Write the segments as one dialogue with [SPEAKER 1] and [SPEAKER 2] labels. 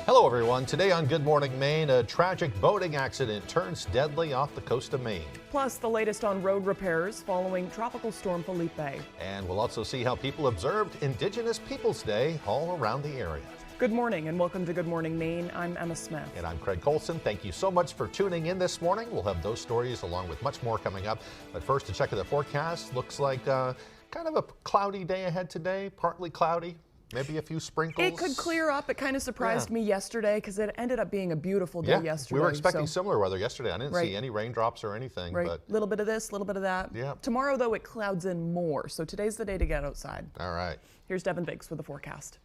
[SPEAKER 1] Hello everyone. Today on Good Morning Maine, a tragic boating accident turns deadly off the coast of Maine.
[SPEAKER 2] Plus, the latest on road repairs following Tropical Storm Felipe.
[SPEAKER 1] And we'll also see how people observed Indigenous Peoples Day all around the area.
[SPEAKER 2] Good morning and welcome to Good Morning Maine. I'm Emma Smith.
[SPEAKER 1] And I'm Craig Colson. Thank you so much for tuning in this morning. We'll have those stories along with much more coming up. But first, to check the forecast, looks like kind of a cloudy day ahead today, partly cloudy. Maybe a few sprinkles.
[SPEAKER 2] It could clear up. It kind of surprised me yesterday because it ended up being a beautiful day yesterday.
[SPEAKER 1] We were expecting similar weather yesterday. I didn't see any raindrops or anything.
[SPEAKER 2] Right, a little bit of this, a little bit of that.
[SPEAKER 1] Yeah.
[SPEAKER 2] Tomorrow, though, it clouds in more. So today's the day to get outside.
[SPEAKER 1] All right.
[SPEAKER 2] Here's Devin Biggs with the forecast.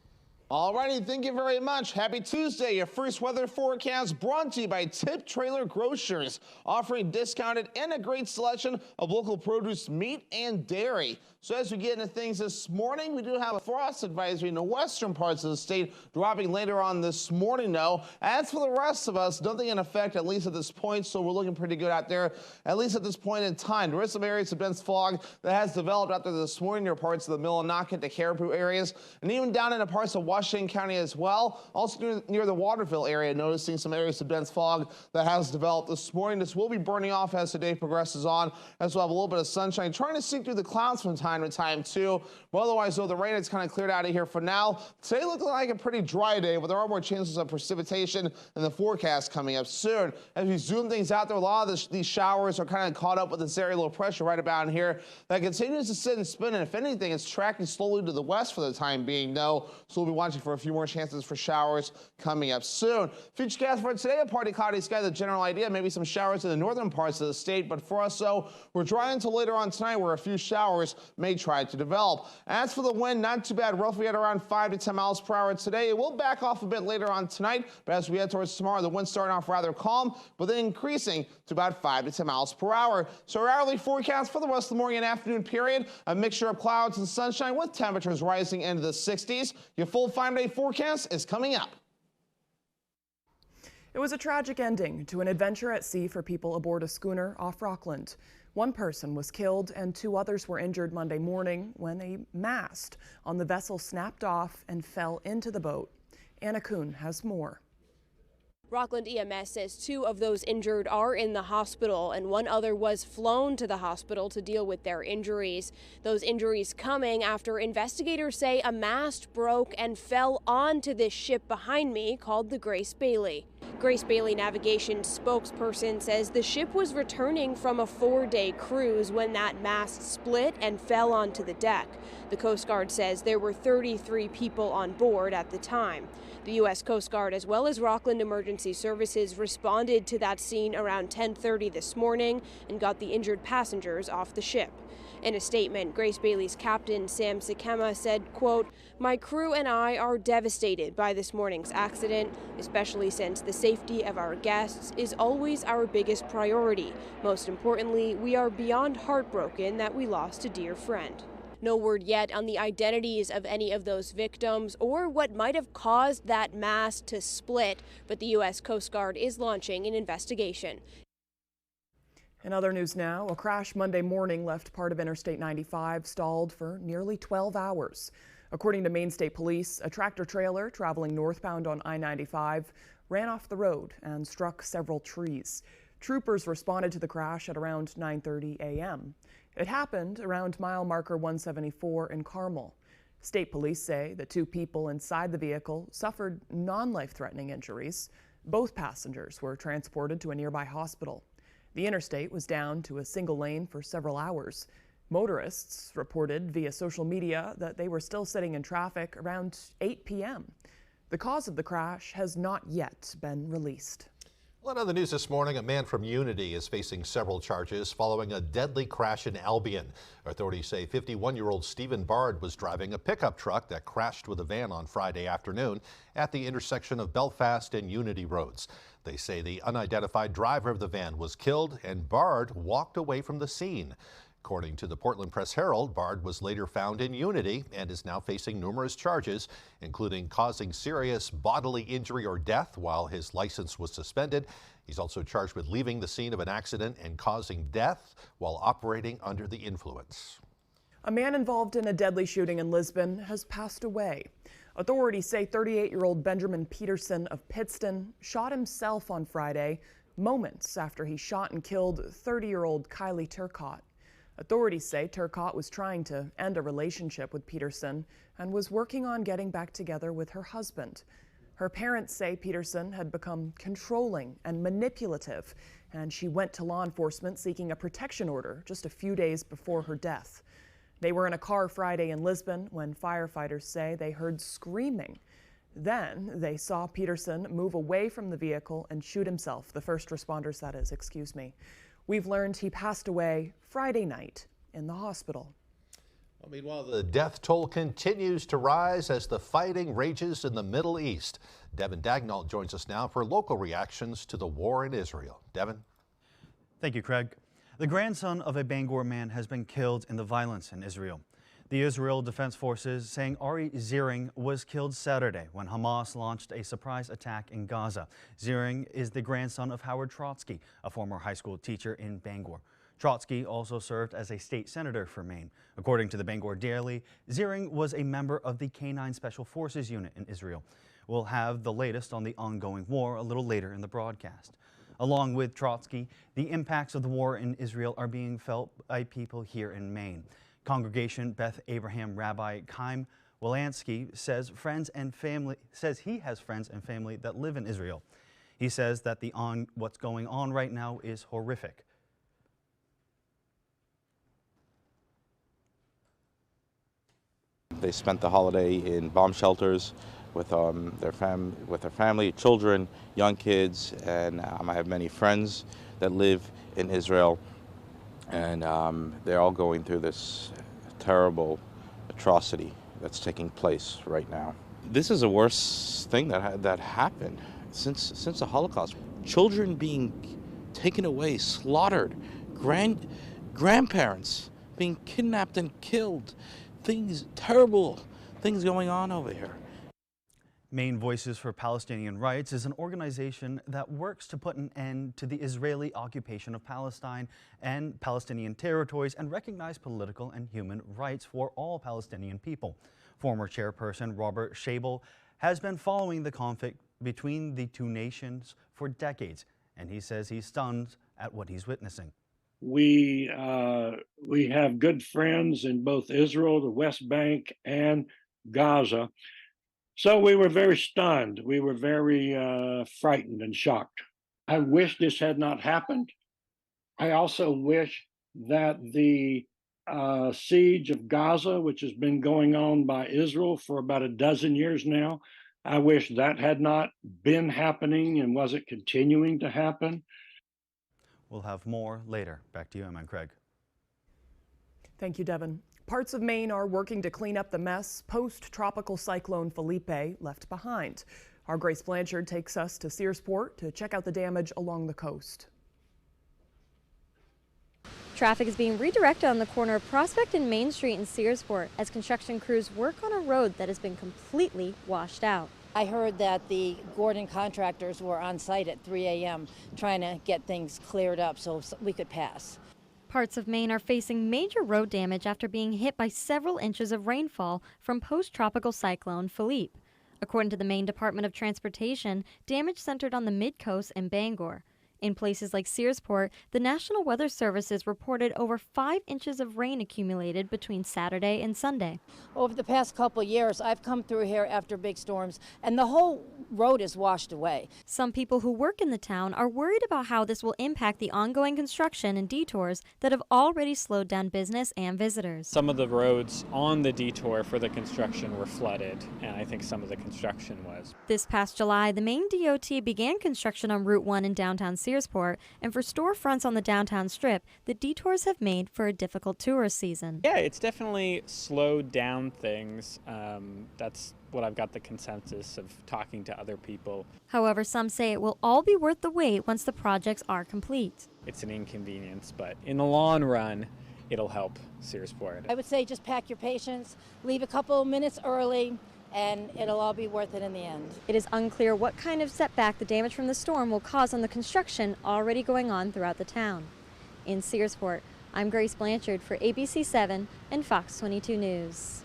[SPEAKER 3] Alrighty, thank you very much. Happy Tuesday. Your first weather forecast brought to you by Tip Trailer Grocers, offering discounted and a great selection of local produce, meat, and dairy. So as we get into things this morning, we do have a frost advisory in the western parts of the state dropping later on this morning, though. As for the rest of us, nothing in effect, at least at this point, so we're looking pretty good out there, at least at this point in time. There is some areas of dense fog that has developed out there this morning near parts of the Millinocket to Caribou areas, and even down into parts of Washington County as well. Also near the Waterville area, noticing some areas of dense fog that has developed this morning. This will be burning off as the day progresses on, as we'll have a little bit of sunshine trying to sneak through the clouds from time to time too. But otherwise, though, the rain is kind of cleared out of here for now. Today looking like a pretty dry day, but there are more chances of precipitation in the forecast coming up soon. As we zoom things out there, a lot of these showers are kind of caught up with this area low pressure right about in here that continues to sit and spin, and if anything, it's tracking slowly to the west for the time being, though. So we'll be watching for a few more chances for showers coming up soon. Futurecast for today, a partly cloudy sky, the general idea, maybe some showers in the northern parts of the state, but for us, though, we're dry until later on tonight where a few showers may try to develop. As for the wind, not too bad, roughly at around 5 to 10 miles per hour today. It will back off a bit later on tonight, but as we head towards tomorrow, the wind starting off rather calm, but then increasing to about 5 to 10 miles per hour. So our hourly forecast for the rest of the morning and afternoon period, a mixture of clouds and sunshine with temperatures rising into the 60s. Your full 5-day forecast is coming up.
[SPEAKER 2] It was a tragic ending to an adventure at sea for people aboard a schooner off Rockland. One person was killed and 2 others were injured Monday morning when a mast on the vessel snapped off and fell into the boat. Anna Kuhn has more.
[SPEAKER 4] Rockland EMS says 2 of those injured are in the hospital and 1 other was flown to the hospital to deal with their injuries. Those injuries coming after investigators say a mast broke and fell onto this ship behind me called the Grace Bailey. Grace Bailey Navigation spokesperson says the ship was returning from a 4-day cruise when that mast split and fell onto the deck. The Coast Guard says there were 33 people on board at the time. The U.S. Coast Guard as well as Rockland Emergency Services responded to that scene around 10:30 this morning and got the injured passengers off the ship. In a statement, Grace Bailey's captain, Sam Sikema, said, quote, "My crew and I are devastated by this morning's accident, especially since the safety of our guests is always our biggest priority. Most importantly, we are beyond heartbroken that we lost a dear friend." No word yet on the identities of any of those victims or what might have caused that mast to split, but the U.S. Coast Guard is launching an investigation.
[SPEAKER 2] In other news now, a crash Monday morning left part of Interstate 95 stalled for nearly 12 hours. According to Maine State Police, a tractor-trailer traveling northbound on I-95 ran off the road and struck several trees. Troopers responded to the crash at around 9:30 a.m. It happened around mile marker 174 in Carmel. State police say the 2 people inside the vehicle suffered non-life-threatening injuries. Both passengers were transported to a nearby hospital. The interstate was down to a single lane for several hours. Motorists reported via social media that they were still sitting in traffic around 8 p.m. The cause of the crash has not yet been released.
[SPEAKER 1] Well, on the news this morning, a man from Unity is facing several charges following a deadly crash in Albion. Authorities say 51-year-old Stephen Bard was driving a pickup truck that crashed with a van on Friday afternoon at the intersection of Belfast and Unity roads. They say the unidentified driver of the van was killed and Bard walked away from the scene. According to the Portland Press-Herald, Bard was later found in Unity and is now facing numerous charges, including causing serious bodily injury or death while his license was suspended. He's also charged with leaving the scene of an accident and causing death while operating under the influence.
[SPEAKER 2] A man involved in a deadly shooting in Lisbon has passed away. Authorities say 38-year-old Benjamin Peterson of Pittston shot himself on Friday, moments after he shot and killed 30-year-old Kylie Turcotte. Authorities say Turcotte was trying to end a relationship with Peterson and was working on getting back together with her husband. Her parents say Peterson had become controlling and manipulative, and she went to law enforcement seeking a protection order just a few days before her death. They were in a car Friday in Lisbon when firefighters say they heard screaming. Then they saw Peterson move away from the vehicle and shoot himself. The first responders, that is, excuse me. We've learned he passed away Friday night in the hospital.
[SPEAKER 1] Well, meanwhile, the death toll continues to rise as the fighting rages in the Middle East. Devin Dagnall joins us now for local reactions to the war in Israel. Devin?
[SPEAKER 5] Thank you, Craig. The grandson of a Bangor man has been killed in the violence in Israel. The Israel Defense Forces saying Ari Ziering was killed Saturday when Hamas launched a surprise attack in Gaza. Ziering is the grandson of Howard Trotsky, a former high school teacher in Bangor. Trotsky also served as a state senator for Maine. According to the Bangor Daily, Ziering was a member of the K-9 Special Forces unit in Israel. We'll have the latest on the ongoing war a little later in the broadcast. Along with Trotsky, the impacts of the war in Israel are being felt by people here in Maine. Congregation Beth Abraham Rabbi Chaim Wilansky says he has friends and family that live in Israel. He says that what's going on right now is horrific.
[SPEAKER 6] They spent the holiday in bomb shelters with their family, children, young kids, and I have many friends that live in Israel, and they're all going through this terrible atrocity that's taking place right now. This is the worst thing that happened since the Holocaust. Children being taken away, slaughtered, grandparents being kidnapped and killed. Terrible things going on over here.
[SPEAKER 5] Maine Voices for Palestinian Rights is an organization that works to put an end to the Israeli occupation of Palestine and Palestinian territories and recognize political and human rights for all Palestinian people. Former chairperson Robert Schabel has been following the conflict between the two nations for decades, and he says he's stunned at what he's witnessing.
[SPEAKER 7] We have good friends in both Israel, the West Bank, and Gaza. So we were very stunned. We were very frightened and shocked. I wish this had not happened. I also wish that the siege of Gaza, which has been going on by Israel for about a dozen years now, I wish that had not been happening and wasn't continuing to happen.
[SPEAKER 5] We'll have more later. Back to you, Emma and Craig.
[SPEAKER 2] Thank you, Devin. Parts of Maine are working to clean up the mess post-tropical cyclone Felipe left behind. Our Grace Blanchard takes us to Searsport to check out the damage along the coast.
[SPEAKER 8] Traffic is being redirected on the corner of Prospect and Main Street in Searsport as construction crews work on a road that has been completely washed out.
[SPEAKER 9] I heard that the Gordon contractors were on site at 3 a.m. trying to get things cleared up so we could pass.
[SPEAKER 8] Parts of Maine are facing major road damage after being hit by several inches of rainfall from post-tropical cyclone Felipe. According to the Maine Department of Transportation, damage centered on the Mid-Coast and Bangor. In places like Searsport, the National Weather Services reported over 5 inches of rain accumulated between Saturday and Sunday.
[SPEAKER 9] Over the past couple of years, I've come through here after big storms, and the whole road is washed away.
[SPEAKER 8] Some people who work in the town are worried about how this will impact the ongoing construction and detours that have already slowed down business and visitors.
[SPEAKER 10] Some of the roads on the detour for the construction were flooded, and I think some of the construction was.
[SPEAKER 8] This past July, the Maine DOT began construction on Route 1 in downtown Searsport, and for storefronts on the downtown strip, the detours have made for a difficult tourist season.
[SPEAKER 10] Yeah, it's definitely slowed down things. That's what I've got the consensus of talking to other people.
[SPEAKER 8] However, some say it will all be worth the wait once the projects are complete.
[SPEAKER 10] It's an inconvenience, but in the long run, it'll help Searsport.
[SPEAKER 9] I would say just pack your patience, leave a couple minutes early, and it'll all be worth it in the end.
[SPEAKER 8] It is unclear what kind of setback the damage from the storm will cause on the construction already going on throughout the town. In Searsport, I'm Grace Blanchard for ABC 7 and Fox 22 News.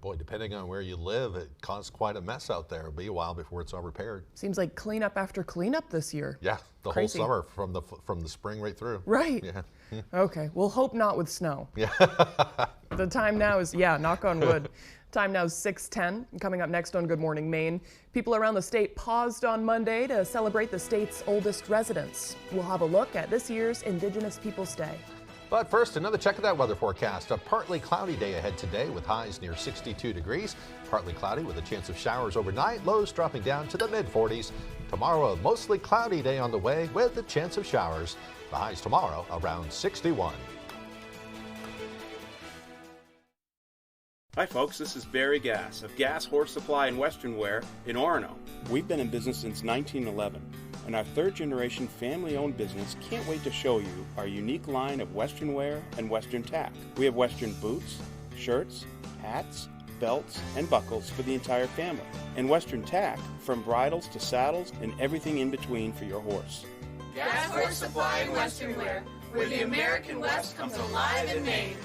[SPEAKER 1] Boy, depending on where you live, it caused quite a mess out there. It'll be a while before it's all repaired.
[SPEAKER 2] Seems like cleanup after cleanup this year.
[SPEAKER 1] Yeah, the
[SPEAKER 2] Crazy.
[SPEAKER 1] whole summer from the spring right through.
[SPEAKER 2] Right.
[SPEAKER 1] Yeah.
[SPEAKER 2] Okay, we'll hope not with snow.
[SPEAKER 1] Yeah.
[SPEAKER 2] The time now is, knock on wood. Time now is 6:10. Coming up next on Good Morning Maine, people around the state paused on Monday to celebrate the state's oldest residents. We'll have a look at this year's Indigenous Peoples Day.
[SPEAKER 1] But first, another check of that weather forecast. A partly cloudy day ahead today with highs near 62 degrees. Partly cloudy with a chance of showers overnight. Lows dropping down to the mid-40s. Tomorrow, a mostly cloudy day on the way with a chance of showers. The highs tomorrow around 61.
[SPEAKER 11] Hi folks, this is Barry Gass of Gas Horse Supply and Western Wear in Orono. We've been in business since 1911, and our third-generation family-owned business can't wait to show you our unique line of Western wear and Western tack. We have Western boots, shirts, hats, belts, and buckles for the entire family, and Western tack from bridles to saddles and everything in between for your horse.
[SPEAKER 12] Gas Horse Supply and Western Wear, where the American West comes alive in Maine.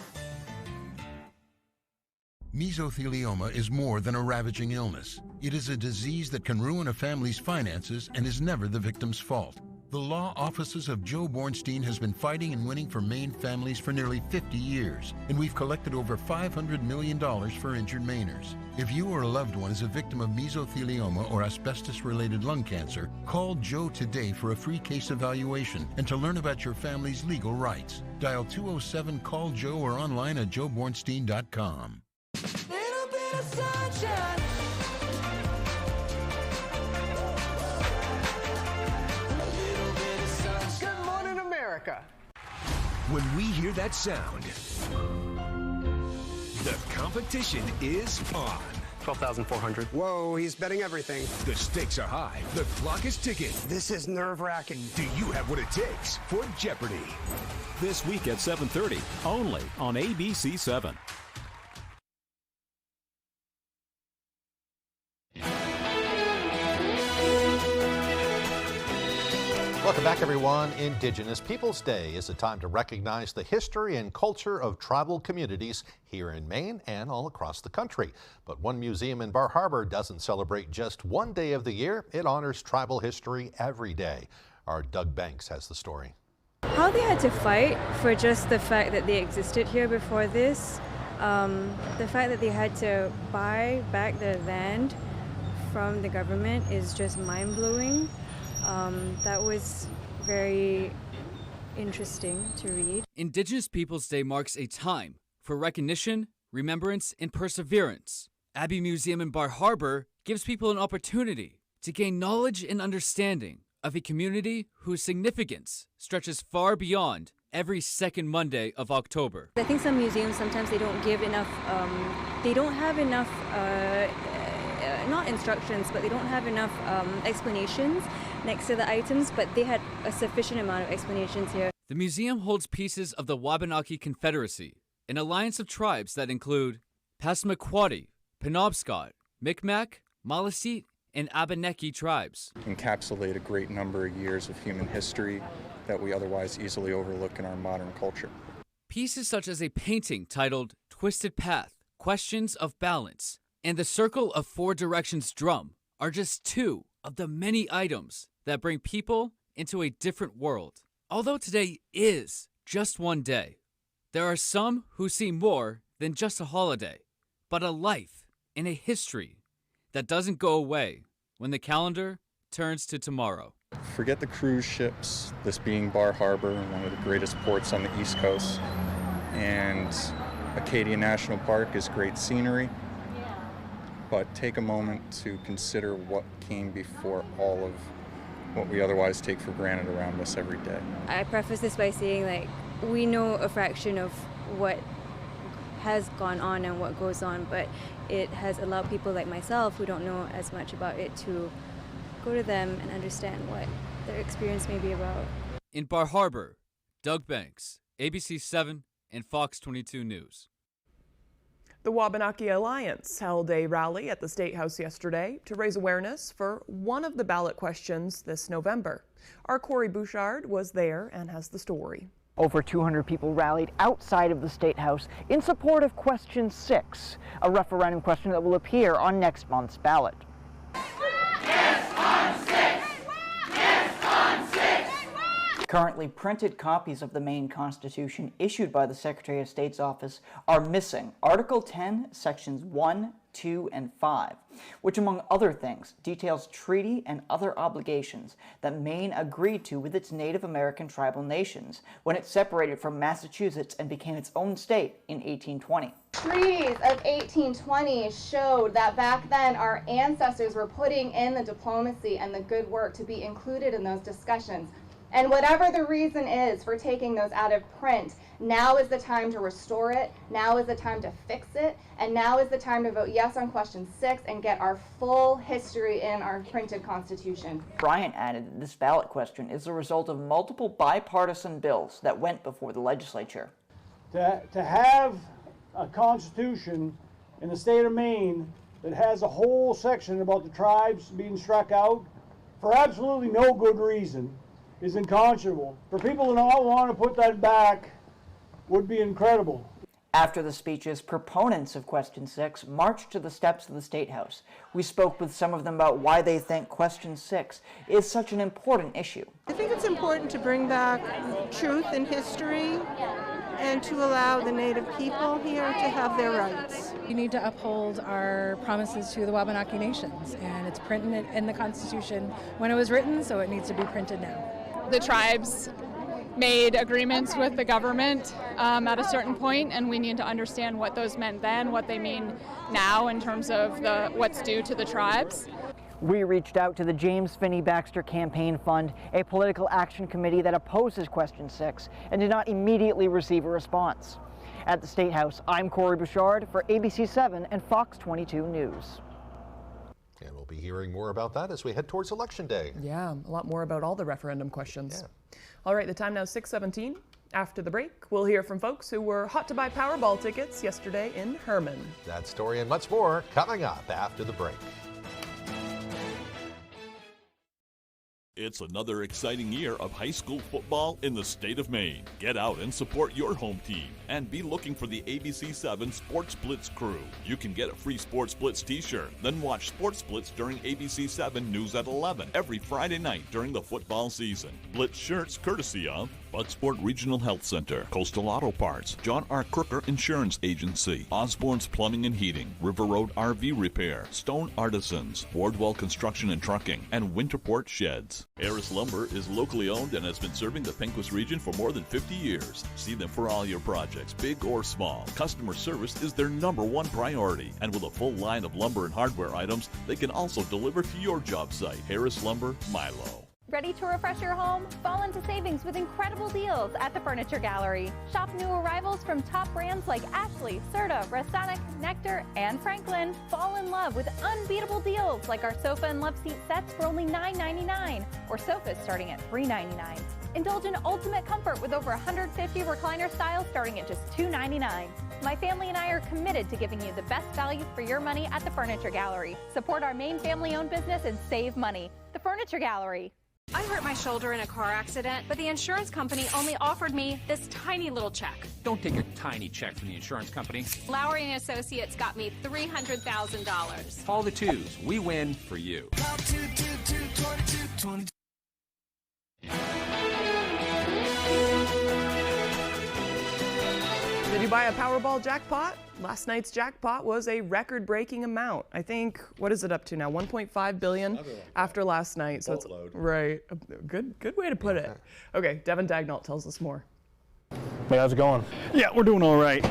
[SPEAKER 13] Mesothelioma is more than a ravaging illness. It is a disease that can ruin a family's finances and is never the victim's fault. The law offices of Joe Bornstein has been fighting and winning for Maine families for nearly 50 years, and we've collected over $500 million for injured Mainers. If you or a loved one is a victim of mesothelioma or asbestos-related lung cancer, call Joe today for a free case evaluation and to learn about your family's legal rights. Dial 207-CALL-JOE or online at joebornstein.com.
[SPEAKER 12] Little bit of sunshine.
[SPEAKER 14] Good morning, America.
[SPEAKER 15] When we hear that sound, the competition is on.
[SPEAKER 14] 12,400. Whoa, he's betting everything.
[SPEAKER 15] The stakes are high. The clock is ticking.
[SPEAKER 14] This is nerve-wracking.
[SPEAKER 15] Do you have what it takes for Jeopardy?
[SPEAKER 16] This week at 7:30, only on ABC 7.
[SPEAKER 1] Welcome back, everyone. Indigenous Peoples Day is a time to recognize the history and culture of tribal communities here in Maine and all across the country. But one museum in Bar Harbor doesn't celebrate just one day of the year. It honors tribal history every day. Our Doug Banks has the story.
[SPEAKER 17] How they had to fight for just the fact that they existed here before this, the fact that they had to buy back their land from the government is just mind-blowing. That was very interesting to read.
[SPEAKER 18] Indigenous Peoples Day marks a time for recognition, remembrance, and perseverance. Abbey Museum in Bar Harbor gives people an opportunity to gain knowledge and understanding of a community whose significance stretches far beyond every second Monday of October.
[SPEAKER 17] I think some museums, sometimes they don't give enough, they don't have enough not instructions, but they don't have enough explanations next to the items, but they had a sufficient amount of explanations here.
[SPEAKER 18] The museum holds pieces of the Wabanaki Confederacy, an alliance of tribes that include Passamaquoddy, Penobscot, Micmac, Maliseet, and Abenaki tribes.
[SPEAKER 19] Encapsulate a great number of years of human history that we otherwise easily overlook in our modern culture.
[SPEAKER 18] Pieces such as a painting titled Twisted Path, Questions of Balance, and the Circle of Four Directions drum are just two of the many items that bring people into a different world. Although today is just one day, there are some who see more than just a holiday, but a life and a history that doesn't go away when the calendar turns to tomorrow.
[SPEAKER 19] Forget the cruise ships, this being Bar Harbor, one of the greatest ports on the East Coast, and Acadia National Park is great scenery. But take a moment to consider what came before all of what we otherwise take for granted around us every day.
[SPEAKER 17] I preface this by saying, we know a fraction of what has gone on and what goes on, but it has allowed people like myself who don't know as much about it to go to them and understand what their experience may be about.
[SPEAKER 18] In Bar Harbor, Doug Banks, ABC 7 and Fox 22 News.
[SPEAKER 2] The Wabanaki Alliance held a rally at the State House yesterday to raise awareness for one of the ballot questions this November. Our Corey Bouchard was there and has the story.
[SPEAKER 20] Over 200 people rallied outside of the State House in support of Question 6, a referendum question that will appear on next month's ballot. Currently, printed copies of the Maine Constitution issued by the Secretary of State's office are missing. Article 10, Sections 1, 2, and 5, which, among other things, details treaty and other obligations that Maine agreed to with its Native American tribal nations when it separated from Massachusetts and became its own state in 1820.
[SPEAKER 21] Treaties of 1820 showed that back then our ancestors were putting in the diplomacy and the good work to be included in those discussions. And whatever the reason is for taking those out of print, now is the time to restore it, now is the time to fix it, and now is the time to vote yes on Question 6 and get our full history in our printed Constitution.
[SPEAKER 20] Bryant added that this ballot question is the result of multiple bipartisan bills that went before the legislature.
[SPEAKER 22] To have a Constitution in the state of Maine that has a whole section about the tribes being struck out for absolutely no good reason is unconscionable. For people to not want to put that back would be incredible.
[SPEAKER 20] After the speeches, proponents of Question 6 marched to the steps of the State House. We spoke with some of them about why they think Question 6 is such an important issue.
[SPEAKER 23] I think it's important to bring back truth and history and to allow the Native people here to have their rights.
[SPEAKER 24] We need to uphold our promises to the Wabanaki Nations, and it's printed in the Constitution when it was written, so it needs to be printed now.
[SPEAKER 25] The tribes made agreements with the government at a certain point, and we need to understand what those meant then, what they mean now in terms of what's due to the tribes.
[SPEAKER 20] We reached out to the James Finney Baxter Campaign Fund, a political action committee that opposes Question 6, and did not immediately receive a response. At the State House, I'm Corey Bouchard for ABC 7 and Fox 22 News.
[SPEAKER 1] And we'll be hearing more about that as we head towards Election Day.
[SPEAKER 2] Yeah, a lot more about all the referendum questions.
[SPEAKER 1] Yeah.
[SPEAKER 2] All right, the time now is 6:17. After the break, we'll hear from folks who were hot to buy Powerball tickets yesterday in Herman.
[SPEAKER 1] That story and much more coming up after the break.
[SPEAKER 26] It's another exciting year of high school football in the state of Maine. Get out and support your home team and be looking for the ABC 7 Sports Blitz crew. You can get a free Sports Blitz t-shirt, then watch Sports Blitz during ABC 7 News at 11 every Friday night during the football season. Blitz shirts courtesy of Bucksport Regional Health Center, Coastal Auto Parts, John R. Crooker Insurance Agency, Osborne's Plumbing and Heating, River Road RV Repair, Stone Artisans, Wardwell Construction and Trucking, and Winterport Sheds. Harris Lumber is locally owned and has been serving the Pequot region for more than 50 years. See them for all your projects, big or small. Customer service is their #1 priority, and with a full line of lumber and hardware items, they can also deliver to your job site. Harris Lumber, Milo.
[SPEAKER 27] Ready to refresh your home? Fall into savings with incredible deals at the Furniture Gallery. Shop new arrivals from top brands like Ashley, Serta, Restonic, Nectar, and Franklin. Fall in love with unbeatable deals like our sofa and love seat sets for only $9.99 or sofas starting at $3.99. Indulge in ultimate comfort with over 150 recliner styles starting at just $2.99. My family and I are committed to giving you the best value for your money at the Furniture Gallery. Support our Maine family-owned business and save money. The Furniture Gallery.
[SPEAKER 28] I hurt my shoulder in a car accident, but the insurance company only offered me this tiny little check.
[SPEAKER 29] Don't take a tiny check from the insurance company.
[SPEAKER 28] Lowry and Associates got me $300,000.
[SPEAKER 29] Follow the twos. We win for you.
[SPEAKER 2] Did you buy a Powerball jackpot? Last night's jackpot was a record-breaking amount. I think, what is it up to now? 1.5 billion after last night. So it's right. Good way to put it. Okay, Devin Dagnall tells us more.
[SPEAKER 30] Hey, how's it going?
[SPEAKER 5] Yeah, we're doing all right.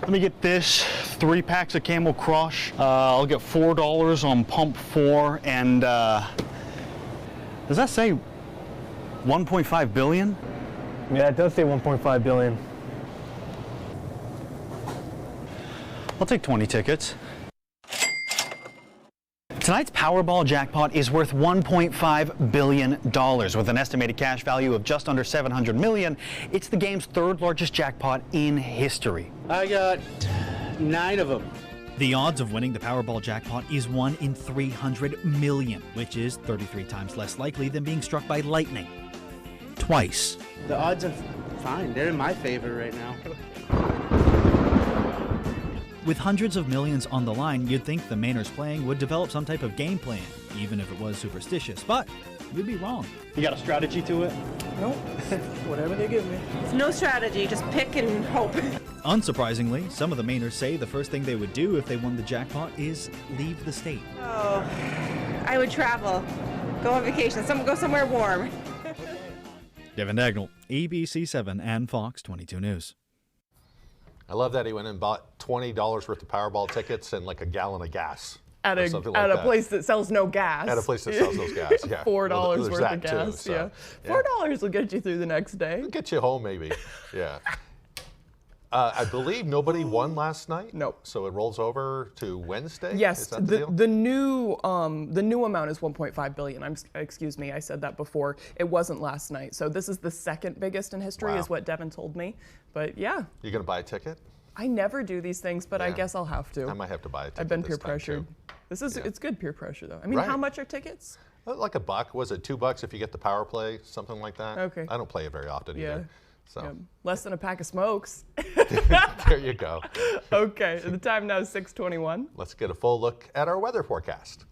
[SPEAKER 5] Let me get this. 3 packs of Camel Crush. I'll get $4 on pump 4. And does that say 1.5 billion?
[SPEAKER 30] Yeah, it does say 1.5 billion.
[SPEAKER 5] I'll take 20 tickets. Tonight's Powerball jackpot is worth $1.5 billion. With an estimated cash value of just under $700 million, it's the game's 3rd largest jackpot in history.
[SPEAKER 30] I got 9 of them.
[SPEAKER 5] The odds of winning the Powerball jackpot is 1 in 300 million, which is 33 times less likely than being struck by lightning.
[SPEAKER 3] twice.
[SPEAKER 4] The odds are fine. They're in my favor right now.
[SPEAKER 5] With hundreds of millions on the line, you'd think the Mainers playing would develop some type of game plan, even if it was superstitious, but you'd be wrong.
[SPEAKER 30] You got a strategy to it?
[SPEAKER 22] Nope. Whatever they give me.
[SPEAKER 6] No strategy, just pick and hope.
[SPEAKER 5] Unsurprisingly, some of the Mainers say the first thing they would do if they won the jackpot is leave the state.
[SPEAKER 6] Oh, I would travel, go on vacation, go somewhere warm.
[SPEAKER 5] Devin Dagnall, ABC 7 and Fox 22 News.
[SPEAKER 1] I love that he went and bought $20 worth of Powerball tickets and like a gallon of gas.
[SPEAKER 2] At a place that sells no gas.
[SPEAKER 1] At a place that sells no gas, yeah.
[SPEAKER 2] $4 worth of gas,
[SPEAKER 1] too, so,
[SPEAKER 2] yeah. $4 will get you through the next day.
[SPEAKER 1] It'll get you home, maybe, yeah. I believe nobody won last night.
[SPEAKER 2] Nope.
[SPEAKER 1] So it rolls over to Wednesday.
[SPEAKER 2] Yes,
[SPEAKER 1] is that the deal?
[SPEAKER 2] the new amount is 1.5 billion. Excuse me, I said that before. It wasn't last night. So this is the second biggest in history, is what Devin told me. But yeah.
[SPEAKER 1] You gonna buy a ticket?
[SPEAKER 2] I never do these things, but I guess I'll have to.
[SPEAKER 1] I might have to buy a ticket.
[SPEAKER 2] I've been peer pressured. It's good peer pressure though. I mean, how much are tickets?
[SPEAKER 1] Like $1. Was it $2 if you get the power play, something like that?
[SPEAKER 2] Okay.
[SPEAKER 1] I don't play it very often either. So.
[SPEAKER 2] Yeah. Less than a pack of smokes.
[SPEAKER 1] There you go.
[SPEAKER 2] Okay, the time now is 6:21.
[SPEAKER 1] Let's get a full look at our weather forecast.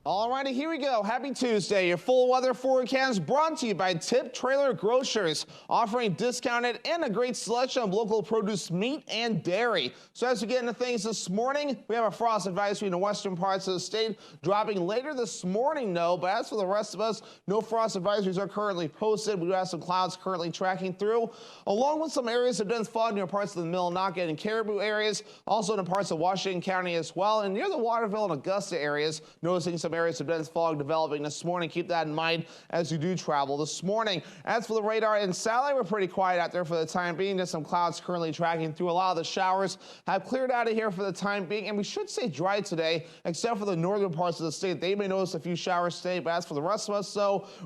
[SPEAKER 7] All righty, here we go. Happy Tuesday. Your full weather forecast brought to you by Tip Trailer Grocers, offering discounted and a great selection of local produce, meat, and dairy. So as we get into things this morning, we have a frost advisory in the western parts of the state, dropping later this morning, no. But as for the rest of us, no frost advisories are currently posted. We do have some clouds currently tracking through, along with some areas of dense fog near parts of the Millinocket and Caribou areas, also in parts of Washington County as well, and near the Waterville and Augusta areas, noticing some areas of dense fog developing this morning. Keep that in mind as you do travel this morning. As for the radar in Sally, we're pretty quiet out there for the time being. Just some clouds currently tracking through. A lot of the showers have cleared out of here for the time being, and we should stay dry today, except for the northern parts of the state. They may notice a few showers today, but as for the rest of us,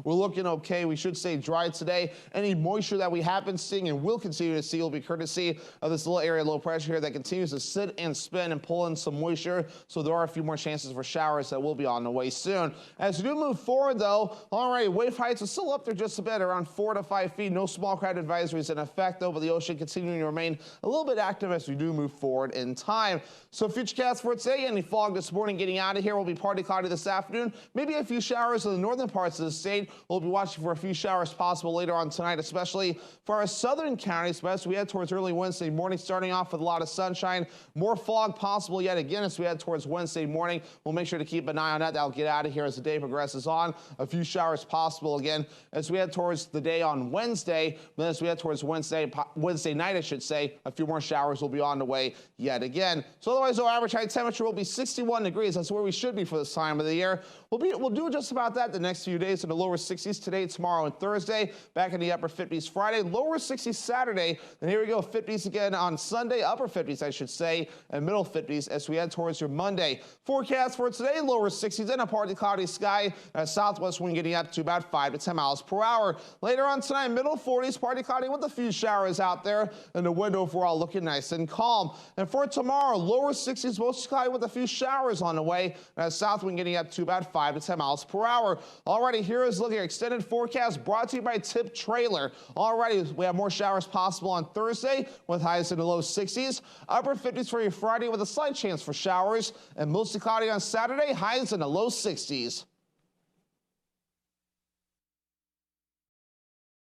[SPEAKER 7] we're looking okay. We should stay dry today. Any moisture that we have been seeing and will continue to see will be courtesy of this little area of low pressure here that continues to sit and spin and pull in some moisture. So there are a few more chances for showers that will be on the way soon. As we do move forward, though, all right, wave heights are still up there just a bit, around 4 to 5 feet. No small craft advisories in effect over the ocean, continuing to remain a little bit active as we do move forward in time. So futurecast for today, any fog this morning getting out of here. Will be partly cloudy this afternoon. Maybe a few showers in the northern parts of the state. We'll be watching for a few showers possible later on tonight, especially for our southern counties. But as we head towards early Wednesday morning, starting off with a lot of sunshine, more fog possible yet again as we head towards Wednesday morning. We'll make sure to keep an eye on that. That'll get out of here as the day progresses on. A few showers possible again as we head towards the day on Wednesday. Then as we head towards Wednesday night, I should say, a few more showers will be on the way yet again. So otherwise, our average high temperature will be 61 degrees. That's where we should be for this time of the year. We'll do just about that the next few days in the lower 60s today, tomorrow, and Thursday. Back in the upper 50s Friday, lower 60s Saturday. And here we go, 50s again on Sunday, upper 50s, I should say, and middle 50s as we head towards your Monday. Forecast for today, lower 60s and a partly cloudy sky. Southwest wind getting up to about 5 to 10 miles per hour. Later on tonight, middle 40s, partly cloudy with a few showers out there, and the wind overall looking nice and calm. And for tomorrow, lower 60s, mostly cloudy with a few showers on the way, and south wind getting up to about 5 to 10 miles per hour. Alrighty, here is looking at extended forecast brought to you by Tip Trailer. Alrighty, we have more showers possible on Thursday with highs in the low 60s, upper 50s for your Friday with a slight chance for showers, and mostly cloudy on Saturday, highs in the low 60s.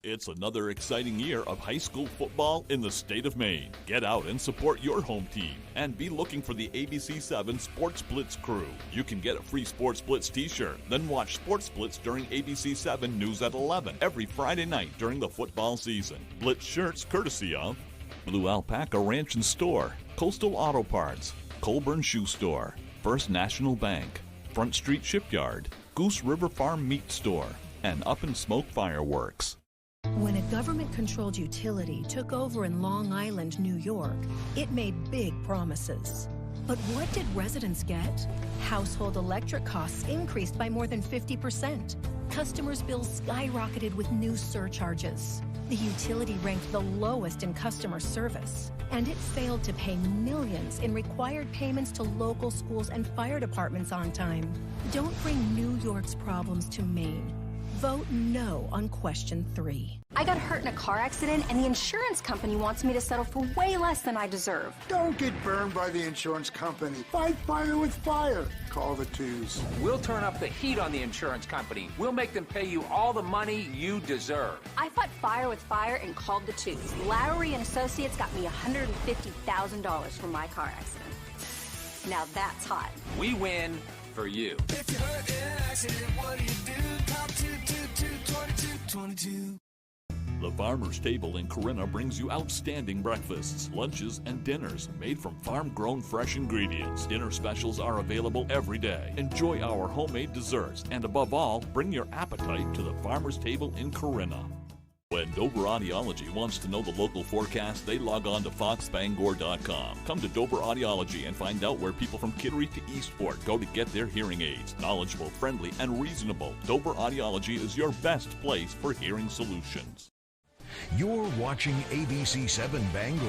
[SPEAKER 26] It's another exciting year of high school football in the state of Maine. Get out and support your home team and be looking for the ABC 7 Sports Blitz crew. You can get a free Sports Blitz t-shirt, then watch Sports Blitz during ABC 7 News at 11 every Friday night during the football season. Blitz shirts courtesy of Blue Alpaca Ranch and Store, Coastal Auto Parts, Colburn Shoe Store, First National Bank, Front Street Shipyard, Goose River Farm Meat Store, and Up in Smoke Fireworks.
[SPEAKER 8] When a government-controlled utility took over in Long Island, New York, it made big promises. But what did residents get? Household electric costs increased by more than 50%. Customers' bills skyrocketed with new surcharges. The utility ranked the lowest in customer service, and it failed to pay millions in required payments to local schools and fire departments on time. Don't bring New York's problems to Maine. Vote no on question 3.
[SPEAKER 28] I got hurt in a car accident, and the insurance company wants me to settle for way less than I deserve.
[SPEAKER 3] Don't get burned by the insurance company. Fight fire with fire. Call the twos.
[SPEAKER 29] We'll turn up the heat on the insurance company. We'll make them pay you all the money you deserve.
[SPEAKER 28] I fought fire with fire and called the twos. Lowry and Associates got me $150,000 for my car accident. Now that's hot.
[SPEAKER 29] We win for you.
[SPEAKER 9] If you're hurt in an accident, what do you do? Call 222-2222.
[SPEAKER 26] The Farmer's Table in Corinna brings you outstanding breakfasts, lunches, and dinners made from farm-grown fresh ingredients. Dinner specials are available every day. Enjoy our homemade desserts, and above all, bring your appetite to the Farmer's Table in Corinna. When Dover Audiology wants to know the local forecast, they log on to foxbangor.com. Come to Dover Audiology and find out where people from Kittery to Eastport go to get their hearing aids. Knowledgeable, friendly, and reasonable, Dover Audiology is your best place for hearing solutions.
[SPEAKER 10] You're watching ABC 7 Bangor.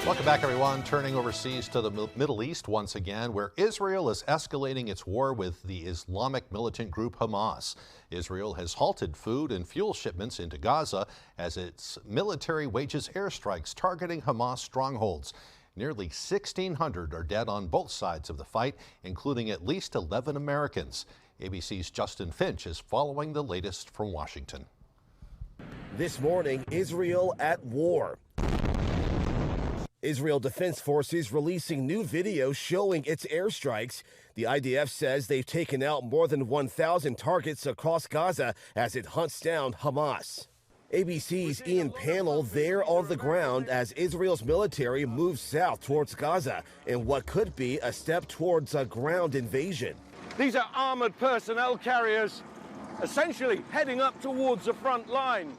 [SPEAKER 1] Welcome back, everyone. Turning overseas to the Middle East once again, where Israel is escalating its war with the Islamic militant group Hamas. Israel has halted food and fuel shipments into Gaza as its military wages airstrikes targeting Hamas strongholds. Nearly 1,600 are dead on both sides of the fight, including at least 11 Americans. ABC's Justin Finch is following the latest from Washington.
[SPEAKER 11] This morning, Israel at war. Israel Defense Forces releasing new video showing its airstrikes. The IDF says they've taken out more than 1,000 targets across Gaza as it hunts down Hamas. ABC's Ian Pannell there on the ground as Israel's military moves south towards Gaza in what could be a step towards a ground invasion.
[SPEAKER 12] These are armored personnel carriers essentially heading up towards the front line.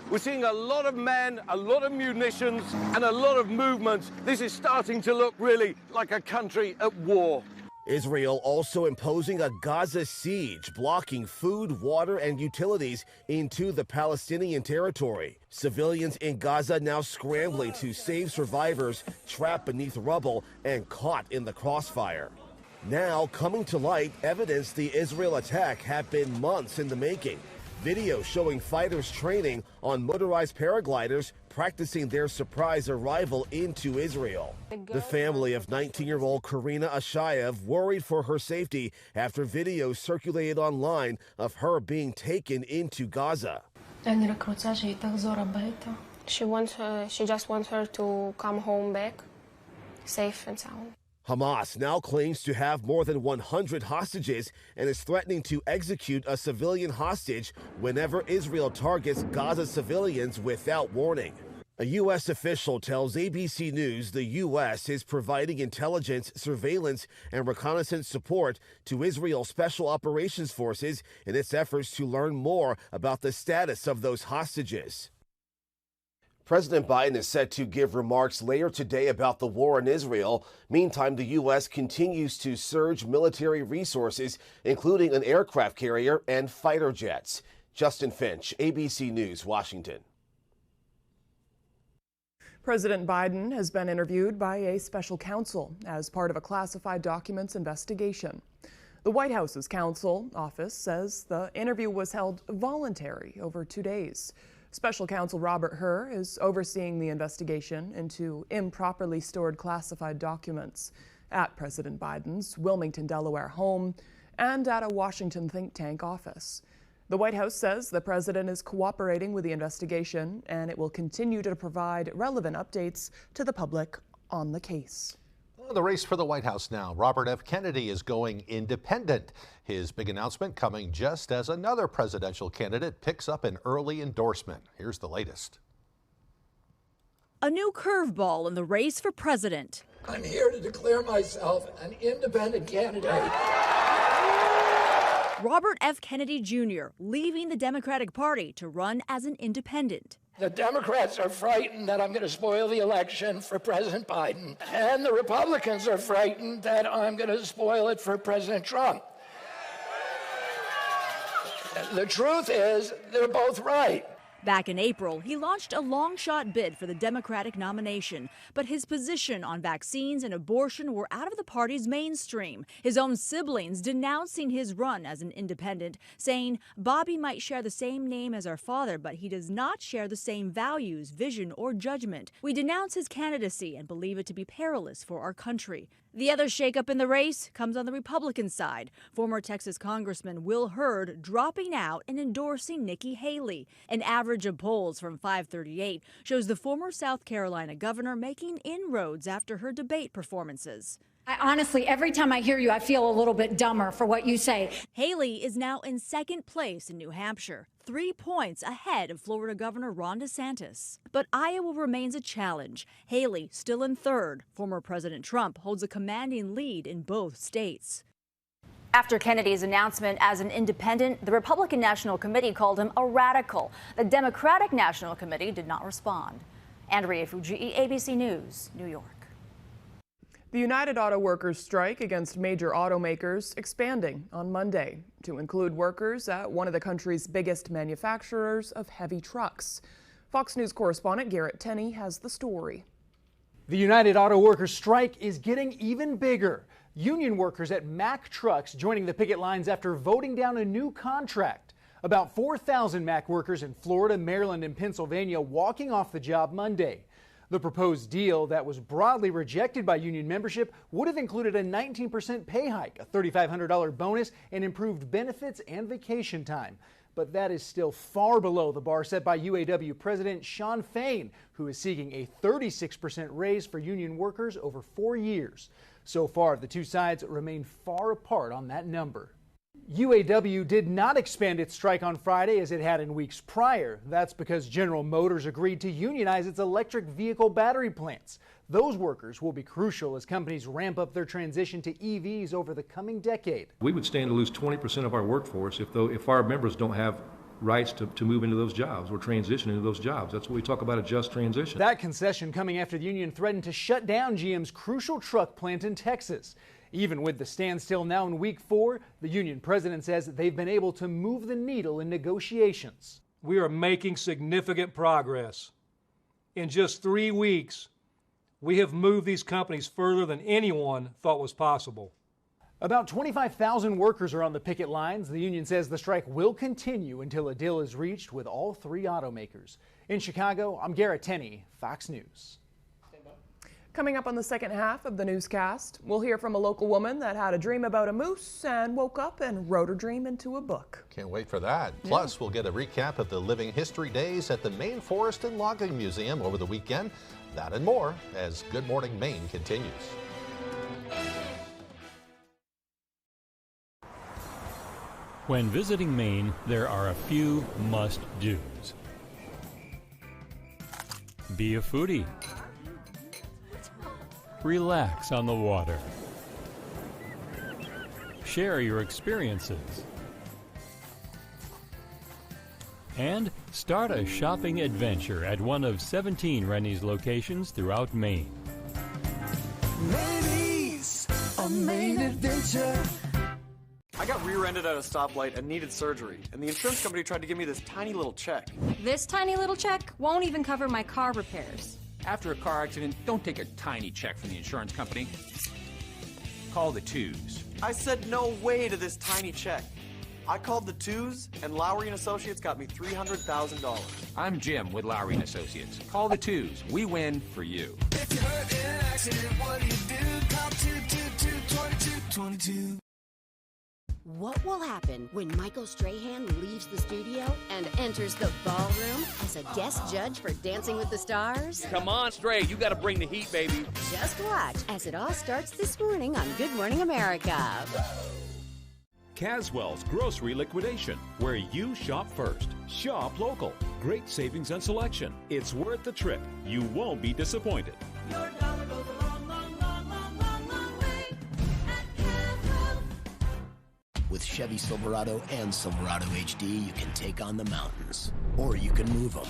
[SPEAKER 12] We're seeing a lot of men, a lot of munitions, and a lot of movement. This is starting to look really like a country at war.
[SPEAKER 11] Israel also imposing a Gaza siege, blocking food, water, and utilities into the Palestinian territory. Civilians in Gaza now scrambling to save survivors trapped beneath rubble and caught in the crossfire. Now coming to light, evidence the Israel attack had been months in the making. Video showing fighters training on motorized paragliders practicing their surprise arrival into Israel. The family of 19-year-old Karina Ashayev worried for her safety after videos circulated online of her being taken into Gaza.
[SPEAKER 13] She just wants her to come home back safe and sound.
[SPEAKER 11] Hamas now claims to have more than 100 hostages and is threatening to execute a civilian hostage whenever Israel targets Gaza civilians without warning. A U.S. official tells ABC News the U.S. is providing intelligence, surveillance, and reconnaissance support to Israel's Special Operations Forces in its efforts to learn more about the status of those hostages. President Biden is set to give remarks later today about the war in Israel. Meantime, the U.S. continues to surge military resources, including an aircraft carrier and fighter jets. Justin Finch, ABC News, Washington.
[SPEAKER 2] President Biden has been interviewed by a special counsel as part of a classified documents investigation. The White House's counsel office says the interview was held voluntary over 2 days. Special counsel Robert Hur is overseeing the investigation into improperly stored classified documents at President Biden's Wilmington, Delaware home and at a Washington think tank office. The White House says the president is cooperating with the investigation and it will continue to provide relevant updates to the public on the case.
[SPEAKER 1] The race for the White House now. Robert F. Kennedy is going independent. His big announcement coming just as another presidential candidate picks up an early endorsement. Here's the latest.
[SPEAKER 14] A new curveball in the race for president.
[SPEAKER 15] I'm here to declare myself an independent candidate.
[SPEAKER 14] Robert F. Kennedy Jr. leaving the Democratic Party to run as an independent.
[SPEAKER 15] The Democrats are frightened that I'm going to spoil the election for President Biden, and the Republicans are frightened that I'm going to spoil it for President Trump. The truth is, they're both right.
[SPEAKER 14] Back in April, he launched a long-shot bid for the Democratic nomination, but his position on vaccines and abortion were out of the party's mainstream. His own siblings denouncing his run as an independent, saying Bobby might share the same name as our father, but he does not share the same values, vision, or judgment. We denounce his candidacy and believe it to be perilous for our country. The other shakeup in the race comes on the Republican side. Former Texas Congressman Will Hurd dropping out and endorsing Nikki Haley. An average of polls from 538 shows the former South Carolina governor making inroads after her debate performances.
[SPEAKER 16] I honestly, every time I hear you, I feel a little bit dumber for what you say.
[SPEAKER 14] Haley is now in second place in New Hampshire, 3 points ahead of Florida Governor Ron DeSantis. But Iowa remains a challenge. Haley still in third. Former President Trump holds a commanding lead in both states.
[SPEAKER 28] After Kennedy's announcement as an independent, the Republican National Committee called him a radical. The Democratic National Committee did not respond. Andrea Fujii, ABC News, New York.
[SPEAKER 2] The United Auto Workers strike against major automakers expanding on Monday to include workers at one of the country's biggest manufacturers of heavy trucks. Fox News correspondent Garrett Tenney has the story.
[SPEAKER 17] The United Auto Workers strike is getting even bigger. Union workers at Mack Trucks joining the picket lines after voting down a new contract. About 4,000 Mack workers in Florida, Maryland, and Pennsylvania walking off the job Monday. The proposed deal that was broadly rejected by union membership would have included a 19% pay hike, a $3,500 bonus, and improved benefits and vacation time. But that is still far below the bar set by UAW President Shawn Fain, who is seeking a 36% raise for union workers over 4 years. So far, the two sides remain far apart on that number. UAW did not expand its strike on Friday as it had in weeks prior. That's because General Motors agreed to unionize its electric vehicle battery plants. Those workers will be crucial as companies ramp up their transition to EVs over the coming decade.
[SPEAKER 18] We would stand to lose 20% of our workforce if our members don't have rights to move into those jobs or transition into those jobs. That's what we talk about, a just transition.
[SPEAKER 17] That concession coming after the union threatened to shut down GM's crucial truck plant in Texas. Even with the standstill now in week 4, the union president says they've been able to move the needle in negotiations.
[SPEAKER 19] We are making significant progress. In just 3 weeks, we have moved these companies further than anyone thought was possible.
[SPEAKER 17] About 25,000 workers are on the picket lines. The union says the strike will continue until a deal is reached with all 3 automakers. In Chicago, I'm Garrett Tenney, Fox News.
[SPEAKER 2] Coming up on the second half of the newscast, we'll hear from a local woman that had a dream about a moose and woke up and wrote her dream into a book.
[SPEAKER 1] Can't wait for that. Plus, we'll get a recap of the Living History Days at the Maine Forest and Logging Museum over the weekend. That and more as Good Morning Maine continues.
[SPEAKER 20] When visiting Maine, there are a few must-dos. Be a foodie. Relax on the water. Share your experiences. And start a shopping adventure at one of 17 Rennie's locations throughout Maine.
[SPEAKER 9] Rennie's, a Maine adventure.
[SPEAKER 21] I got rear-ended at a stoplight and needed surgery, and the insurance company tried to give me this tiny little check.
[SPEAKER 23] This tiny little check won't even cover my car repairs.
[SPEAKER 29] After a car accident, don't take a tiny check from the insurance company. Call the twos.
[SPEAKER 21] I said no way to this tiny check. I called the twos, and Lowry & Associates got me $300,000.
[SPEAKER 29] I'm Jim with Lowry & Associates. Call the twos. We win for you.
[SPEAKER 9] If you're hurt in an accident, what do you do? Call 222-2222.
[SPEAKER 24] What will happen when Michael Strahan leaves the studio and enters the ballroom as a guest judge for Dancing with the Stars?
[SPEAKER 25] Come on, Stray, you gotta bring the heat, baby.
[SPEAKER 24] Just watch as it all starts this morning on Good Morning America.
[SPEAKER 10] Caswell's Grocery Liquidation, where you shop first. Shop local. Great savings and selection. It's worth the trip. You won't be disappointed.
[SPEAKER 9] Your dollar goes a long, long, long, long, long, long way at Caswell.
[SPEAKER 11] With
[SPEAKER 3] With Chevy Silverado and Silverado HD, you can take on the mountains, or you can move them.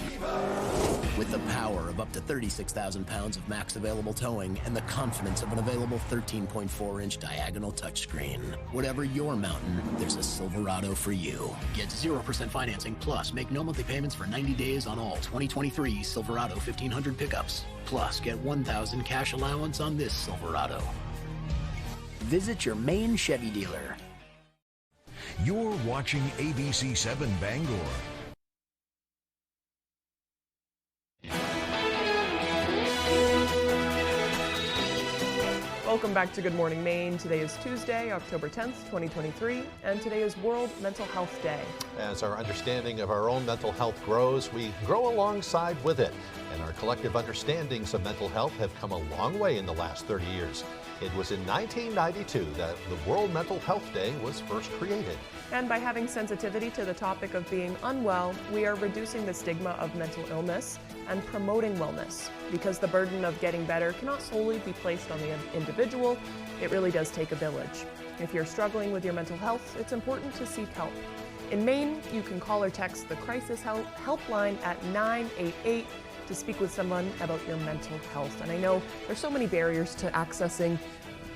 [SPEAKER 3] With the power of up to 36,000 pounds of max available towing and the confidence of an available 13.4-inch diagonal touchscreen. Whatever your mountain, there's a Silverado for you. Get 0% financing, plus make no monthly payments for 90 days on all 2023 Silverado 1500 pickups. Plus, get $1,000 cash allowance on this Silverado. Visit your main Chevy dealer.
[SPEAKER 4] You're watching ABC 7 Bangor.
[SPEAKER 2] Welcome back to Good Morning Maine. Today is Tuesday, October 10th, 2023, and today is World Mental Health Day.
[SPEAKER 1] As our understanding of our own mental health grows, we grow alongside with it, and our collective understandings of mental health have come a long way in the last 30 years. It was in 1992 that the World Mental Health Day was first created.
[SPEAKER 2] And by having sensitivity to the topic of being unwell, we are reducing the stigma of mental illness and promoting wellness, because the burden of getting better cannot solely be placed on the individual. It really does take a village. If you're struggling with your mental health, it's important to seek help. In Maine, you can call or text the Crisis Helpline at 988 to speak with someone about your mental health. And I know there's so many barriers to accessing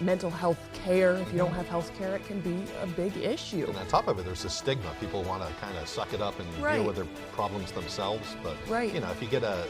[SPEAKER 2] mental health care. If you don't have health care, it can be a big issue.
[SPEAKER 1] And on top of it, there's a stigma. People want to kind of suck it up and deal with their problems themselves. But you know, if you get a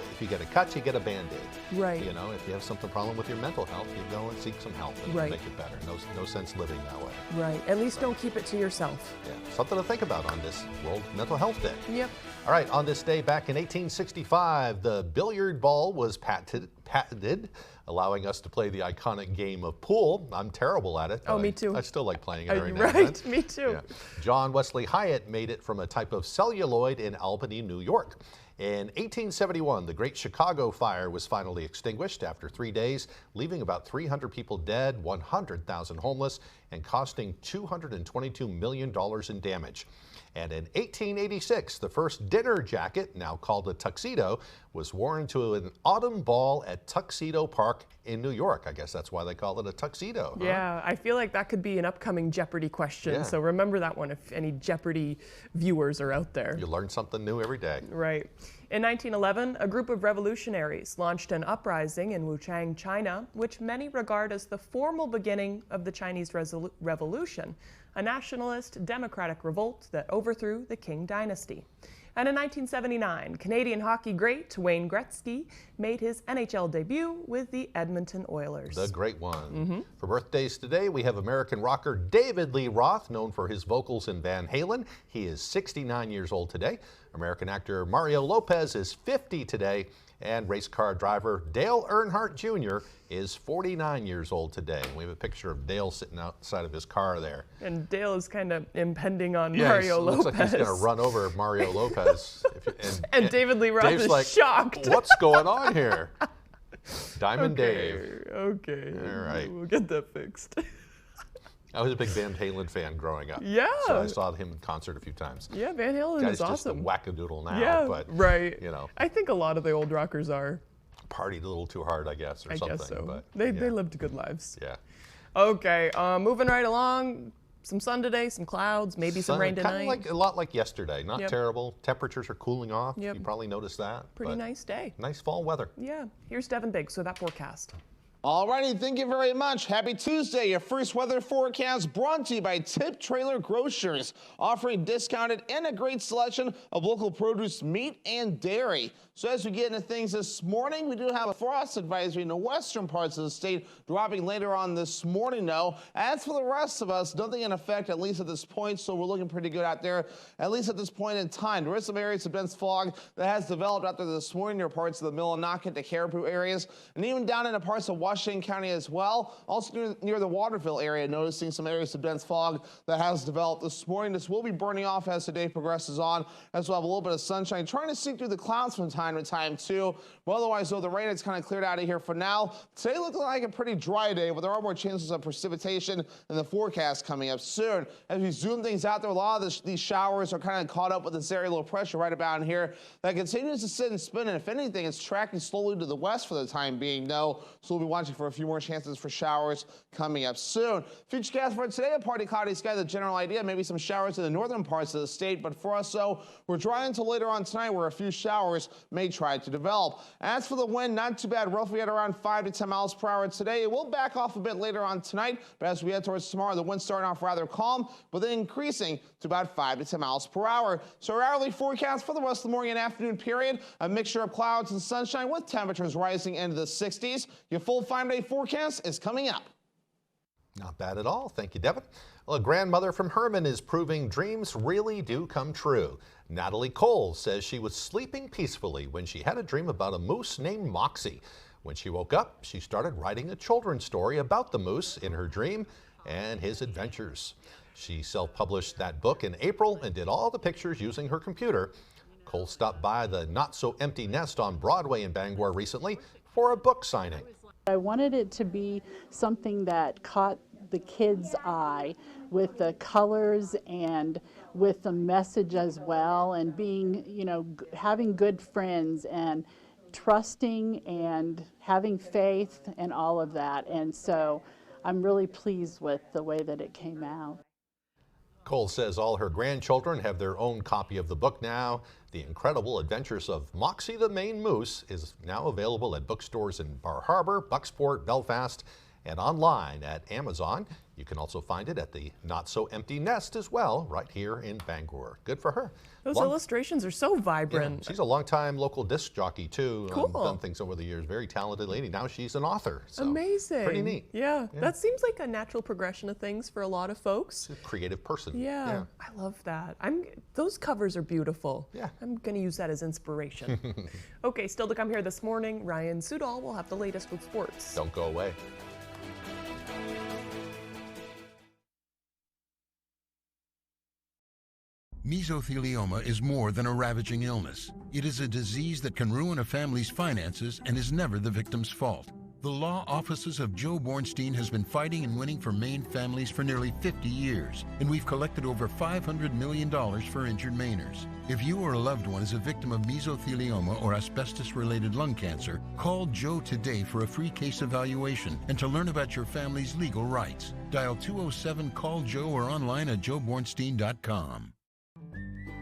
[SPEAKER 1] cut, you get a Band-Aid.
[SPEAKER 2] Right.
[SPEAKER 1] You know, if you have something problem with your mental health, you go and seek some help and make it better. No sense living that way.
[SPEAKER 2] Right. At least don't keep it to yourself.
[SPEAKER 1] Yeah. Something to think about on this World Mental Health Day.
[SPEAKER 2] Yep.
[SPEAKER 1] All right. On this day back in 1865, the billiard ball was patented, allowing us to play the iconic game of pool. I'm terrible at it.
[SPEAKER 2] Oh, me too.
[SPEAKER 1] I still like playing it every now and
[SPEAKER 2] Right, me too.
[SPEAKER 1] Yeah. John Wesley Hyatt made it from a type of celluloid in Albany, New York. In 1871, the Great Chicago Fire was finally extinguished after 3 days, leaving about 300 people dead, 100,000 homeless, and costing $222 million in damage. And in 1886, the first dinner jacket, now called a tuxedo, was worn to an autumn ball at Tuxedo Park in New York. I guess that's why they call it a tuxedo.
[SPEAKER 2] Yeah, I feel like that could be an upcoming Jeopardy question. So remember that one if any Jeopardy viewers are out there.
[SPEAKER 1] You learn something new every day.
[SPEAKER 2] Right. In 1911, a group of revolutionaries launched an uprising in Wuchang, China, which many regard as the formal beginning of the Chinese Revolution, a nationalist democratic revolt that overthrew the Qing dynasty. And in 1979, Canadian hockey great Wayne Gretzky made his NHL debut with the Edmonton Oilers.
[SPEAKER 1] The great one. For birthdays today, we have American rocker David Lee Roth, known for his vocals in Van Halen. He is 69 years old today. American actor Mario Lopez is 50 today. And race car driver Dale Earnhardt Jr. is 49 years old today. We have a picture of Dale sitting outside of his car there.
[SPEAKER 2] And Dale is kind of impending on Mario Lopez.
[SPEAKER 1] Looks like he's going to run over Mario Lopez.
[SPEAKER 2] And David Lee Roth is
[SPEAKER 1] like,
[SPEAKER 2] shocked.
[SPEAKER 1] What's going on here? Diamond Dave.
[SPEAKER 2] Okay.
[SPEAKER 1] All right.
[SPEAKER 2] We'll get that fixed.
[SPEAKER 1] I was a big Van Halen fan growing up.
[SPEAKER 2] Yeah.
[SPEAKER 1] So I saw him in concert a few times.
[SPEAKER 2] Yeah, Van Halen is awesome.
[SPEAKER 1] Guy's just a wackadoodle now.
[SPEAKER 2] Yeah,
[SPEAKER 1] but,
[SPEAKER 2] right.
[SPEAKER 1] You know.
[SPEAKER 2] I think a lot of the old rockers are.
[SPEAKER 1] Partied a little too hard, I guess, or something.
[SPEAKER 2] I guess so.
[SPEAKER 1] But,
[SPEAKER 2] they lived good lives.
[SPEAKER 1] Yeah.
[SPEAKER 2] Okay, moving right along. Some sun today, some clouds, maybe some rain tonight.
[SPEAKER 1] Kind of a lot like yesterday. Not terrible. Temperatures are cooling off.
[SPEAKER 2] Yep.
[SPEAKER 1] You probably noticed that.
[SPEAKER 2] Pretty nice day.
[SPEAKER 1] Nice fall weather.
[SPEAKER 2] Yeah. Here's Devin Biggs with that forecast.
[SPEAKER 5] Alrighty, thank you very much. Happy Tuesday. Your first weather forecast brought to you by Tip Trailer Grocers, offering discounted and a great selection of local produce, meat, and dairy. So as we get into things this morning, we do have a frost advisory in the western parts of the state, dropping later on this morning, though. As for the rest of us, nothing in effect, at least at this point, so we're looking pretty good out there, at least at this point in time. There is some areas of dense fog that has developed out there this morning near parts of the Millinocket to Caribou areas, and even down into parts of Washington County as well. Also near the Waterville area, noticing some areas of dense fog that has developed this morning. This will be burning off as the day progresses on, as we'll have a little bit of sunshine trying to sneak through the clouds from time kind of time too. But otherwise, though, the rain is kind of cleared out of here for now. Today looking like a pretty dry day, but there are more chances of precipitation in the forecast coming up soon. As we zoom things out there, a lot of these showers are kind of caught up with this area low pressure right about in here that continues to sit and spin, and if anything, it's tracking slowly to the west for the time being, though. So we'll be watching for a few more chances for showers coming up soon. Futurecast for today, a partly cloudy sky, the general idea, maybe some showers in the northern parts of the state, but for us, so we're dry until later on tonight where a few showers may try to develop. As for the wind, not too bad, roughly at around 5 to 10 miles per hour today. It will back off a bit later on tonight, but as we head towards tomorrow, the wind's starting off rather calm, but then increasing to about 5 to 10 miles per hour. So our hourly forecast for the rest of the morning and afternoon period, a mixture of clouds and sunshine with temperatures rising into the 60s. Your full 5-day forecast is coming up.
[SPEAKER 1] Not bad at all. Thank you, Devin. Well, a grandmother from Herman is proving dreams really do come true. Natalie Cole says she was sleeping peacefully when she had a dream about a moose named Moxie. When she woke up, she started writing a children's story about the moose in her dream and his adventures. She self-published that book in April and did all the pictures using her computer. Cole stopped by the Not-So-Empty Nest on Broadway in Bangor recently for a book signing.
[SPEAKER 6] I wanted it to be something that caught the kids' eye with the colors and with the message as well, and being, having good friends and trusting and having faith and all of that. And so I'm really pleased with the way that it came out.
[SPEAKER 1] Cole says all her grandchildren have their own copy of the book now. The Incredible Adventures of Moxie the Maine Moose is now available at bookstores in Bar Harbor, Bucksport, Belfast, and online at Amazon. You can also find it at the Not-So-Empty Nest as well, right here in Bangor. Good for her.
[SPEAKER 2] Those illustrations are so vibrant.
[SPEAKER 1] Yeah, she's a longtime local disc jockey, too.
[SPEAKER 2] Cool.
[SPEAKER 1] Done things over the years. Very talented lady. Now she's an author. So
[SPEAKER 2] amazing.
[SPEAKER 1] Pretty neat.
[SPEAKER 2] Yeah, that seems like a natural progression of things for a lot of folks.
[SPEAKER 1] She's a creative person.
[SPEAKER 2] Yeah, I love that. Those covers are beautiful.
[SPEAKER 1] Yeah.
[SPEAKER 2] I'm going to use that as inspiration. Okay, still to come here this morning, Ryan Sudol will have the latest with sports.
[SPEAKER 1] Don't go away.
[SPEAKER 7] Mesothelioma is more than a ravaging illness. It is a disease that can ruin a family's finances and is never the victim's fault. The law offices of Joe Bornstein has been fighting and winning for Maine families for nearly 50 years, and we've collected over $500 million for injured Mainers. If you or a loved one is a victim of mesothelioma or asbestos-related lung cancer, call Joe today for a free case evaluation and to learn about your family's legal rights. Dial 207-CALL-JOE or online at joebornstein.com.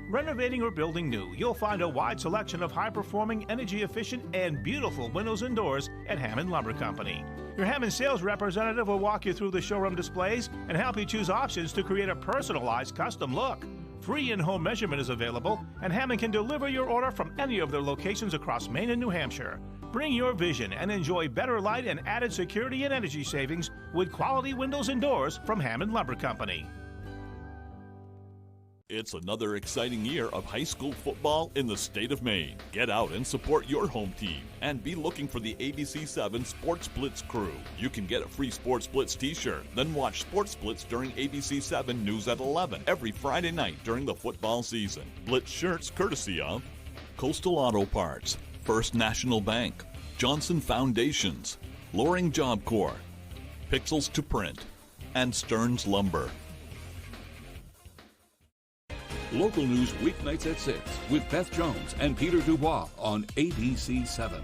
[SPEAKER 8] Renovating or building new, you'll find a wide selection of high-performing, energy-efficient, and beautiful windows and doors at Hammond Lumber Company. Your Hammond sales representative will walk you through the showroom displays and help you choose options to create a personalized custom look. Free in-home measurement is available, and Hammond can deliver your order from any of their locations across Maine and New Hampshire. Bring your vision and enjoy better light and added security and energy savings with quality windows and doors from Hammond Lumber Company.
[SPEAKER 12] It's another exciting year of high school football in the state of Maine. Get out and support your home team and be looking for the ABC7 Sports Blitz crew. You can get a free Sports Blitz t-shirt, then watch Sports Blitz during ABC7 News at 11 every Friday night during the football season. Blitz shirts courtesy of Coastal Auto Parts, First National Bank, Johnson Foundations, Loring Job Corps, Pixels to Print, and Stearns Lumber.
[SPEAKER 10] Local news weeknights at 6 with Beth Jones and Peter Dubois on ABC 7.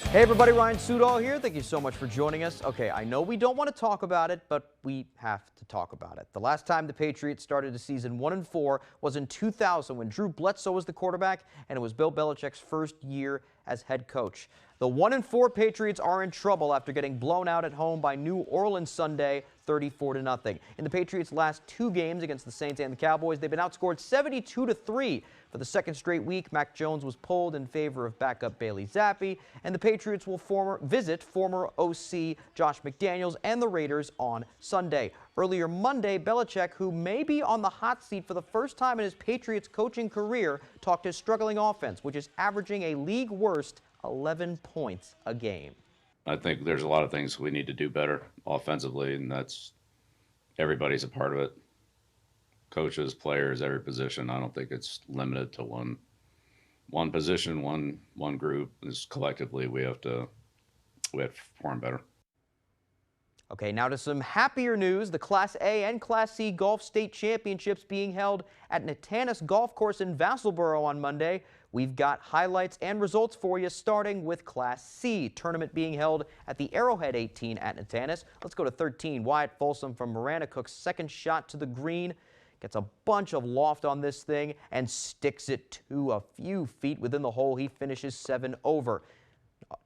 [SPEAKER 13] Hey everybody, Ryan Sudol here. Thank you so much for joining us. Okay, I know we don't want to talk about it, but we have to talk about it. The last time the Patriots started a season 1-4 was in 2000 when Drew Bledsoe was the quarterback, and it was Bill Belichick's first year as head coach. The 1-4 Patriots are in trouble after getting blown out at home by New Orleans Sunday, 34-0. In the Patriots' last two games against the Saints and the Cowboys, they've been outscored 72-3. For the second straight week, Mac Jones was pulled in favor of backup Bailey Zappi, and the Patriots will visit former OC Josh McDaniels and the Raiders on Sunday. Earlier Monday, Belichick, who may be on the hot seat for the first time in his Patriots coaching career, talked his struggling offense, which is averaging a league-worst 11 points a game.
[SPEAKER 15] I think there's a lot of things we need to do better offensively, and that's
[SPEAKER 14] everybody's a part of it. Coaches, players, every position. I don't think it's limited to one position, one group. Is collectively we have to perform better.
[SPEAKER 13] Okay, now to some happier news. The Class A and Class C Golf State Championships being held at Natanis Golf Course in Vassalboro on Monday. We've got highlights and results for you, starting with Class C. Tournament being held at the Arrowhead 18 at Natanis. Let's go to 13. Wyatt Folsom from Marana Cook's second shot to the green. Gets a bunch of loft on this thing and sticks it to a few feet within the hole. He finishes 7 over.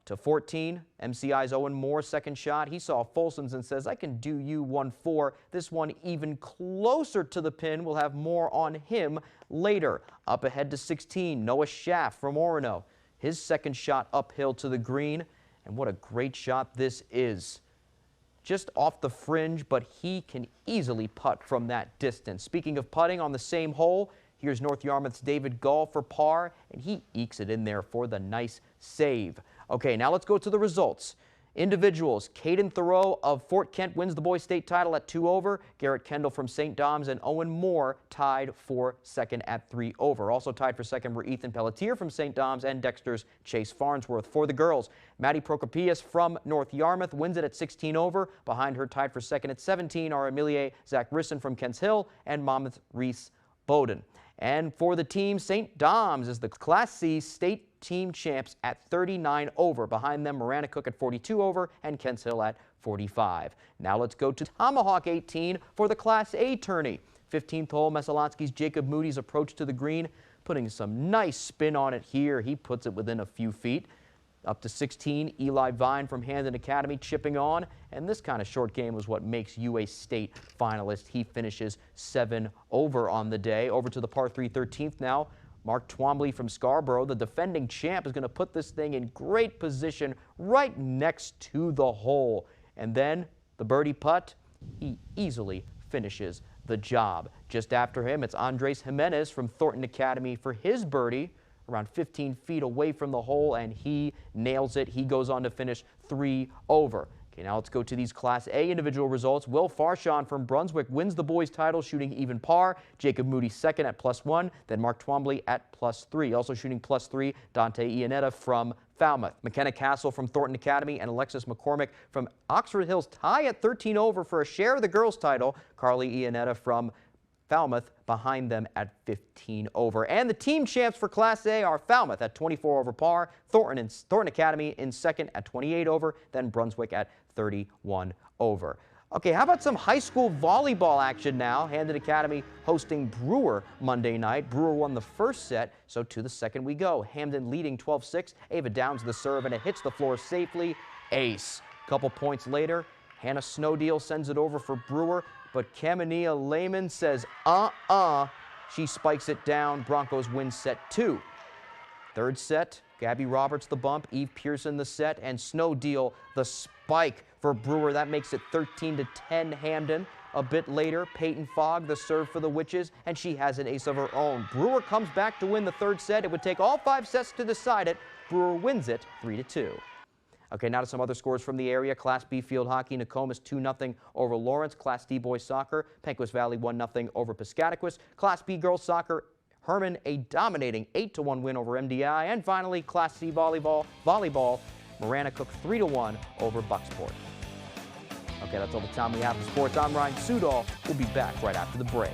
[SPEAKER 13] To 14, MCI's Owen Moore second shot. He saw Folsom's and says, I can do you 1-4. This one even closer to the pin. We'll have more on him later. Up ahead to 16, Noah Schaff from Orono. His second shot uphill to the green. And what a great shot this is. Just off the fringe, but he can easily putt from that distance. Speaking of putting on the same hole, here's North Yarmouth's David Gall for par, and he ekes it in there for the nice save. Okay, now let's go to the results. Individuals, Caden Thoreau of Fort Kent wins the boys state title at 2 over. Garrett Kendall from St. Dom's and Owen Moore tied for second at 3 over. Also tied for second were Ethan Pelletier from St. Dom's and Dexter's Chase Farnsworth. For the girls, Maddie Prokopius from North Yarmouth wins it at 16 over. Behind her, tied for second at 17, are Emilie Zach Risson from Kents Hill and Monmouth Reese Bowden. And for the team, St. Dom's is the Class C state team champs at 39 over. Behind them, Marana Cook at 42 over and Kents Hill at 45. Now let's go to Tomahawk 18 for the Class A tourney. 15th hole, Messalonsky's Jacob Moody's approach to the green, putting some nice spin on it here. He puts it within a few feet. Up to 16, Eli Vine from Handon Academy chipping on, and this kind of short game was what makes you a state finalist. He finishes 7 over on the day. Over to the par 3 13th now. Mark Twombly from Scarborough, the defending champ, is going to put this thing in great position right next to the hole. And then the birdie putt, he easily finishes the job. Just after him, it's Andres Jimenez from Thornton Academy for his birdie, around 15 feet away from the hole, and he nails it. He goes on to finish 3 over. Okay, now let's go to these Class A individual results. Will Farshon from Brunswick wins the boys title shooting even par. Jacob Moody second at +1, then Mark Twombly at +3. Also shooting +3, Dante Iannetta from Falmouth. McKenna Castle from Thornton Academy and Alexis McCormick from Oxford Hills tie at 13 over for a share of the girls title. Carly Iannetta from Falmouth behind them at 15 over. And the team champs for Class A are Falmouth at 24 over par, Thornton Academy in second at 28 over, then Brunswick at 31 over. Okay, how about some high school volleyball action now? Handon Academy hosting Brewer Monday night. Brewer won the first set, so to the second we go. Hamden leading 12-6. Ava Downs the serve, and it hits the floor safely. Ace. Couple points later, Hannah Snowdeal sends it over for Brewer, but Kamania Lehman says, She spikes it down. Broncos win set 2. Third set, Gabby Roberts the bump, Eve Pearson the set, and Snowdeal the spike for Brewer. That makes it 13-10 Hamden. A bit later, Peyton Fogg the serve for the Witches, and she has an ace of her own. Brewer comes back to win the third set. It would take all 5 sets to decide it. Brewer wins it 3-2. Okay, now to some other scores from the area. Class B field hockey, Nokomis 2-0 over Lawrence. Class D boys soccer, Penquist Valley 1-0 over Piscataquis. Class B girls soccer, Herman a dominating 8-1 win over MDI. And finally, Class C volleyball, Marana Cook 3-1 over Bucksport. Okay, that's all the time we have for sports. I'm Ryan Sudol. We'll be back right after the break.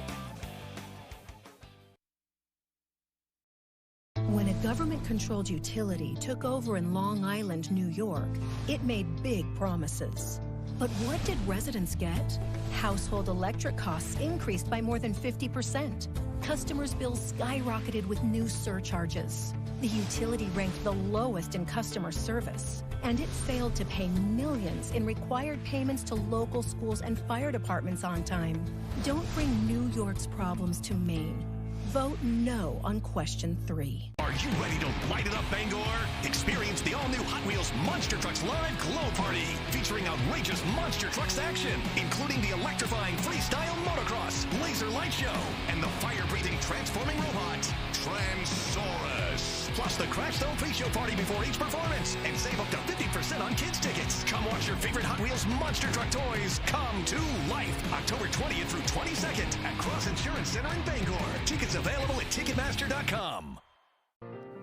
[SPEAKER 15] When a government-controlled utility took over in Long Island, New York, it made big promises. But what did residents get? Household electric costs increased by more than 50%. Customers' bills skyrocketed with new surcharges. The utility ranked the lowest in customer service, and it failed to pay millions in required payments to local schools and fire departments on time. Don't bring New York's problems to Maine. Vote no on question 3.
[SPEAKER 16] Are you ready to light it up, Bangor? Experience the all-new Hot Wheels Monster Trucks Live Glow Party, featuring outrageous Monster Trucks action, including the electrifying freestyle motocross, laser light show, and the fire-breathing transforming robot, Transaurus. plus the Crash Zone pre-show party before each performance, and save up to 50% on kids' tickets. Come watch your favorite Hot Wheels monster truck toys come to life October 20th through 22nd at Cross Insurance Center in Bangor. Tickets available at Ticketmaster.com.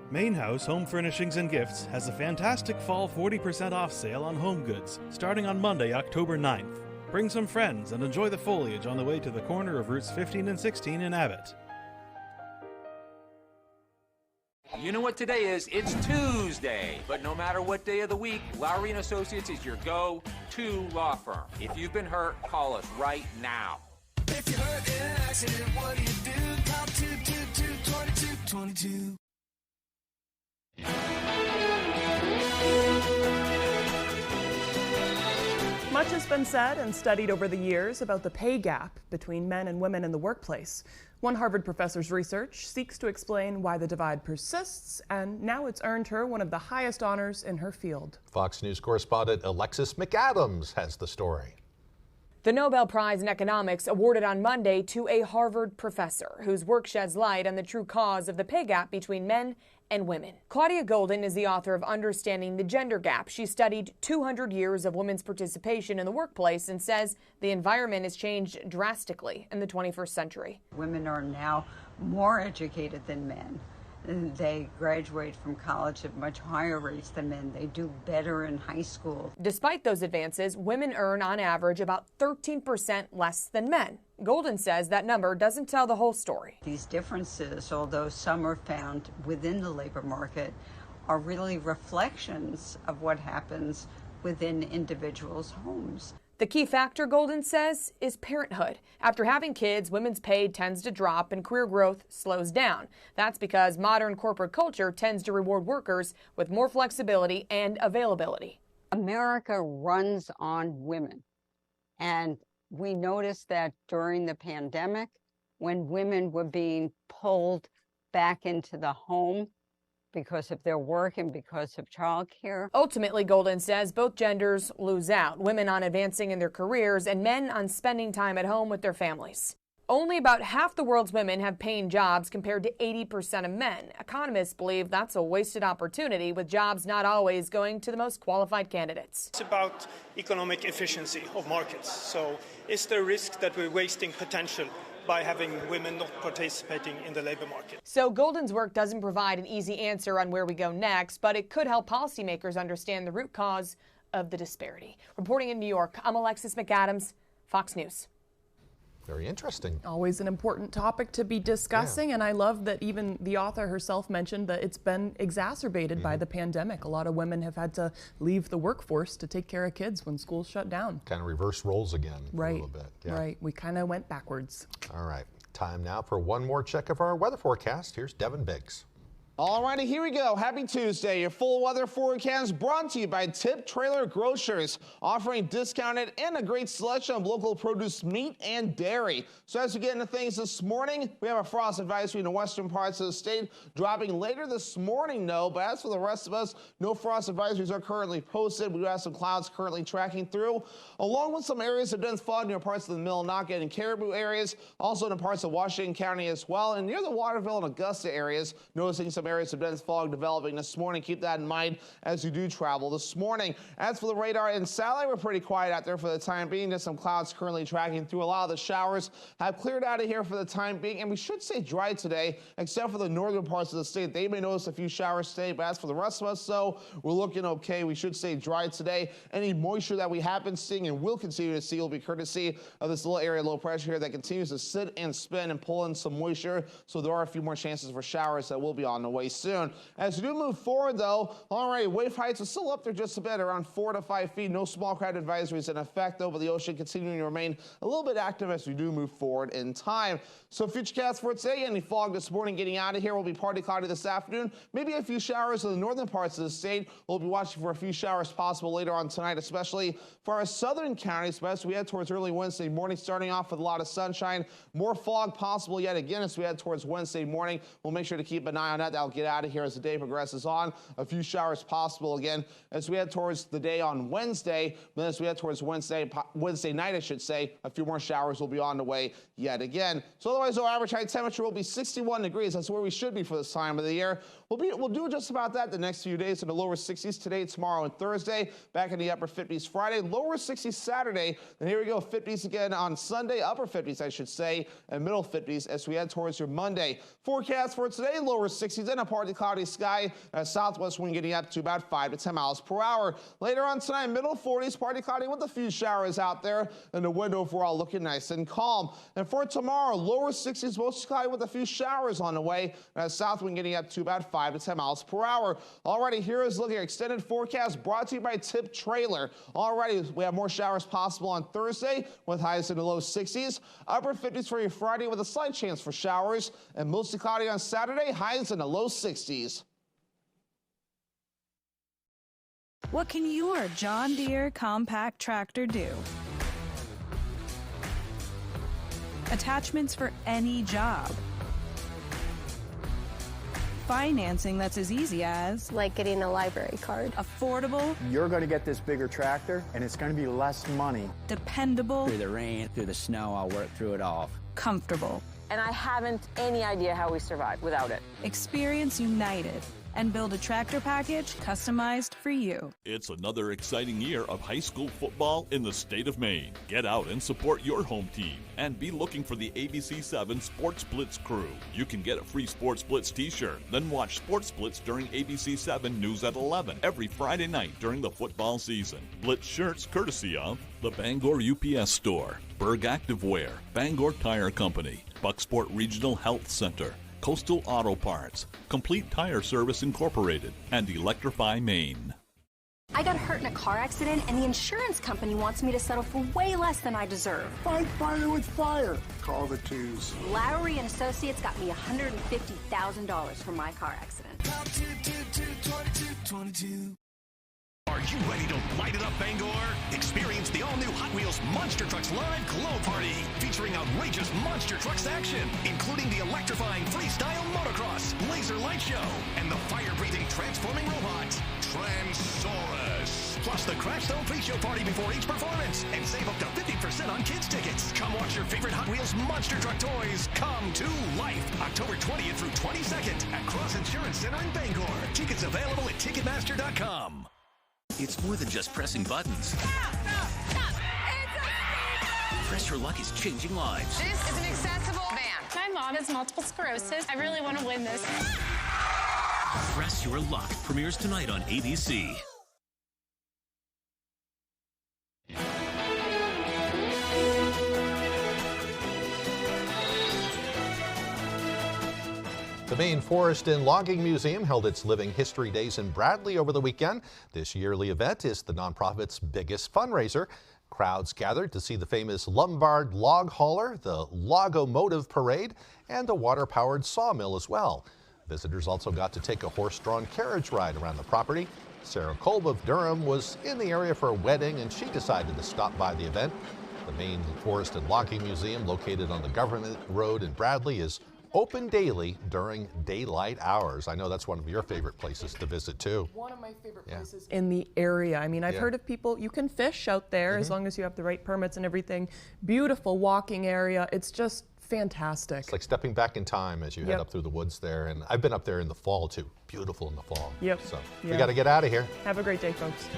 [SPEAKER 17] Main House Home Furnishings and Gifts has a fantastic fall 40% off sale on home goods starting on Monday, October 9th. Bring some friends and enjoy the foliage on the way to the corner of routes 15 and 16 in Abbott.
[SPEAKER 25] You know what today is? It's Tuesday. But no matter what day of the week, Lowry & Associates is your go-to law firm. If you've been hurt, call us right now.
[SPEAKER 9] If you're hurt in an accident, what do you do? Call 222-2222.
[SPEAKER 2] Much has been said and studied over the years about the pay gap between men and women in the workplace. One Harvard professor's research seeks to explain why the divide persists, and now it's earned her one of the highest honors in her field.
[SPEAKER 1] Fox News correspondent Alexis McAdams has the story.
[SPEAKER 18] The Nobel Prize in Economics awarded on Monday to a Harvard professor whose work sheds light on the true cause of the pay gap between men and women. Claudia Golden is the author of Understanding the Gender Gap. She studied 200 years of women's participation in the workplace and says the environment has changed drastically in the 21st century.
[SPEAKER 19] Women are now more educated than men. They graduate from college at much higher rates than men. They do better in high school.
[SPEAKER 18] Despite those advances, women earn on average about 13% less than men. Golden says that number doesn't tell the whole story.
[SPEAKER 19] These differences, although some are found within the labor market, are really reflections of what happens within individuals' homes.
[SPEAKER 18] The key factor, Golden says, is parenthood. After having kids, women's pay tends to drop and career growth slows down. That's because modern corporate culture tends to reward workers with more flexibility and availability.
[SPEAKER 20] America runs on women. And we noticed that during the pandemic, when women were being pulled back into the home because of their work and because of childcare.
[SPEAKER 18] Ultimately, Golden says both genders lose out, women on advancing in their careers and men on spending time at home with their families. Only about half the world's women have paying jobs compared to 80% of men. Economists believe that's a wasted opportunity, with jobs not always going to the most qualified candidates.
[SPEAKER 20] It's about economic efficiency of markets. So is there a risk that we're wasting potential by having women not participating in the labor market?
[SPEAKER 18] So Golden's work doesn't provide an easy answer on where we go next, but it could help policymakers understand the root cause of the disparity. Reporting in New York, I'm Alexis McAdams, Fox News.
[SPEAKER 1] Very interesting.
[SPEAKER 2] Always an important topic to be discussing, and I love that even the author herself mentioned that it's been exacerbated by the pandemic. A lot of women have had to leave the workforce to take care of kids when schools shut down.
[SPEAKER 1] Kind of reverse roles again a
[SPEAKER 2] Right,
[SPEAKER 1] little bit. Yeah.
[SPEAKER 2] right. We kind of went backwards.
[SPEAKER 1] All right, time now for one more check of our weather forecast. Here's Devin Biggs.
[SPEAKER 5] All righty, here we go. Happy Tuesday. Your full weather forecast brought to you by Tip Trailer Grocers, offering discounted and a great selection of local produce, meat, and dairy. So as we get into things this morning, we have a frost advisory in the western parts of the state, dropping later this morning, no. But as for the rest of us, no frost advisories are currently posted. We do have some clouds currently tracking through, along with some areas of dense fog near parts of the Millinocket and Caribou areas, also in the parts of Washington County as well, and near the Waterville and Augusta areas, noticing some areas of dense fog developing this morning. Keep that in mind as you do travel this morning. As for the radar in Sally, we're pretty quiet out there for the time being. Just some clouds currently tracking through. A lot of the showers have cleared out of here for the time being, and we should stay dry today, except for the northern parts of the state. They may notice a few showers today, but as for the rest of us, so we're looking okay. We should stay dry today. Any moisture that we have been seeing and will continue to see will be courtesy of this little area of low pressure here that continues to sit and spin and pull in some moisture. So there are a few more chances for showers that will be on the way soon. As we do move forward, though, all right, wave heights are still up there just a bit, around 4 to 5 feet. No small craft advisories in effect over the ocean, continuing to remain a little bit active as we do move forward in time. So futurecast for today, any fog this morning getting out of here. Will be partly cloudy this afternoon. Maybe a few showers in the northern parts of the state. We'll be watching for a few showers possible later on tonight, especially for our southern counties. But as we head towards early Wednesday morning, starting off with a lot of sunshine. More fog possible yet again as we head towards Wednesday morning. We'll make sure to keep an eye on that. that'll get out of here as the day progresses on. A few showers possible again as we head towards the day on Wednesday. Then as we head towards Wednesday night, I should say, a few more showers will be on the way yet again. So otherwise, our average high temperature will be 61 degrees. That's where we should be for this time of the year. We'll do just about that the next few days in the lower 60s today, tomorrow, and Thursday. Back in the upper 50s Friday, lower 60s Saturday. And here we go, 50s again on Sunday, upper 50s, I should say, and middle 50s as we head towards your Monday. Forecast for today, lower 60s and a partly cloudy sky. Southwest wind getting up to about 5 to 10 miles per hour. Later on tonight, middle 40s, partly cloudy with a few showers out there, and the wind overall looking nice and calm. And for tomorrow, lower 60s, mostly cloudy with a few showers on the way. South wind getting up to about 5 to 10 miles per hour. Alrighty, here is looking at extended forecast brought to you by Tip Trailer. Alrighty, we have more showers possible on Thursday with highs in the low 60s. Upper 50s for your Friday with a slight chance for showers, and mostly cloudy on Saturday, highs in the low 60s.
[SPEAKER 11] What can your John Deere compact tractor do? Attachments for any job. Financing that's as easy as...
[SPEAKER 21] like getting a library card.
[SPEAKER 11] Affordable.
[SPEAKER 22] You're going to get this bigger tractor, and it's going to be less money.
[SPEAKER 11] Dependable.
[SPEAKER 23] Through the rain, through the snow, I'll work through it all.
[SPEAKER 11] Comfortable.
[SPEAKER 24] And I haven't any idea how we survive without it.
[SPEAKER 11] Experience United and build a tractor package customized for you.
[SPEAKER 12] It's another exciting year of high school football in the state of Maine. Get out and support your home team and be looking for the ABC7 Sports Blitz crew. You can get a free Sports Blitz t-shirt, then watch Sports Blitz during ABC7 News at 11 every Friday night during the football season. Blitz shirts courtesy of the Bangor UPS Store, Berg Activewear, Bangor Tire Company, Bucksport Regional Health Center, Coastal Auto Parts, Complete Tire Service Incorporated, and Electrify Maine.
[SPEAKER 26] I got hurt in a car accident, and the insurance company wants me to settle for way less than I deserve.
[SPEAKER 27] Fight fire with fire. Call the twos.
[SPEAKER 26] Lowry and Associates got me $150,000 for my car accident.
[SPEAKER 16] Call 222-2222. Are you ready to light it up, Bangor? Experience the all-new Hot Wheels Monster Trucks Live Glow Party, featuring outrageous Monster Trucks action, including the electrifying freestyle motocross, laser light show, and the fire-breathing transforming robot, Transaurus. Plus the Crash Zone pre-show party before each performance, and save up to 50% on kids' tickets. Come watch your favorite Hot Wheels Monster Truck toys come to life, October 20th through 22nd at Cross Insurance Center in Bangor. Tickets available at Ticketmaster.com.
[SPEAKER 28] It's more than just pressing buttons.
[SPEAKER 29] Stop!
[SPEAKER 28] Press Your Luck is changing lives.
[SPEAKER 29] This is an accessible van. My mom has multiple sclerosis. I really want to win this.
[SPEAKER 28] Press Your Luck premieres tonight on ABC.
[SPEAKER 1] The Maine Forest and Logging Museum held its Living History Days in Bradley over the weekend. This yearly event is the nonprofit's biggest fundraiser. Crowds gathered to see the famous Lombard log hauler, the Logomotive Parade, and a water-powered sawmill as well. Visitors also got to take a horse-drawn carriage ride around the property. Sarah Kolb of Durham was in the area for a wedding, and she decided to stop by the event. The Maine Forest and Logging Museum, located on the Government Road in Bradley, is open daily during daylight hours. I know that's one of your favorite places to visit too.
[SPEAKER 2] One of my favorite places in the area. I mean, I've heard of people, you can fish out there as long as you have the right permits and everything. Beautiful walking area. It's just fantastic.
[SPEAKER 1] It's like stepping back in time as you head up through the woods there. And I've been up there in the fall too. Beautiful in the fall.
[SPEAKER 2] Yep.
[SPEAKER 1] So we got to get out of here.
[SPEAKER 2] Have a great day, folks.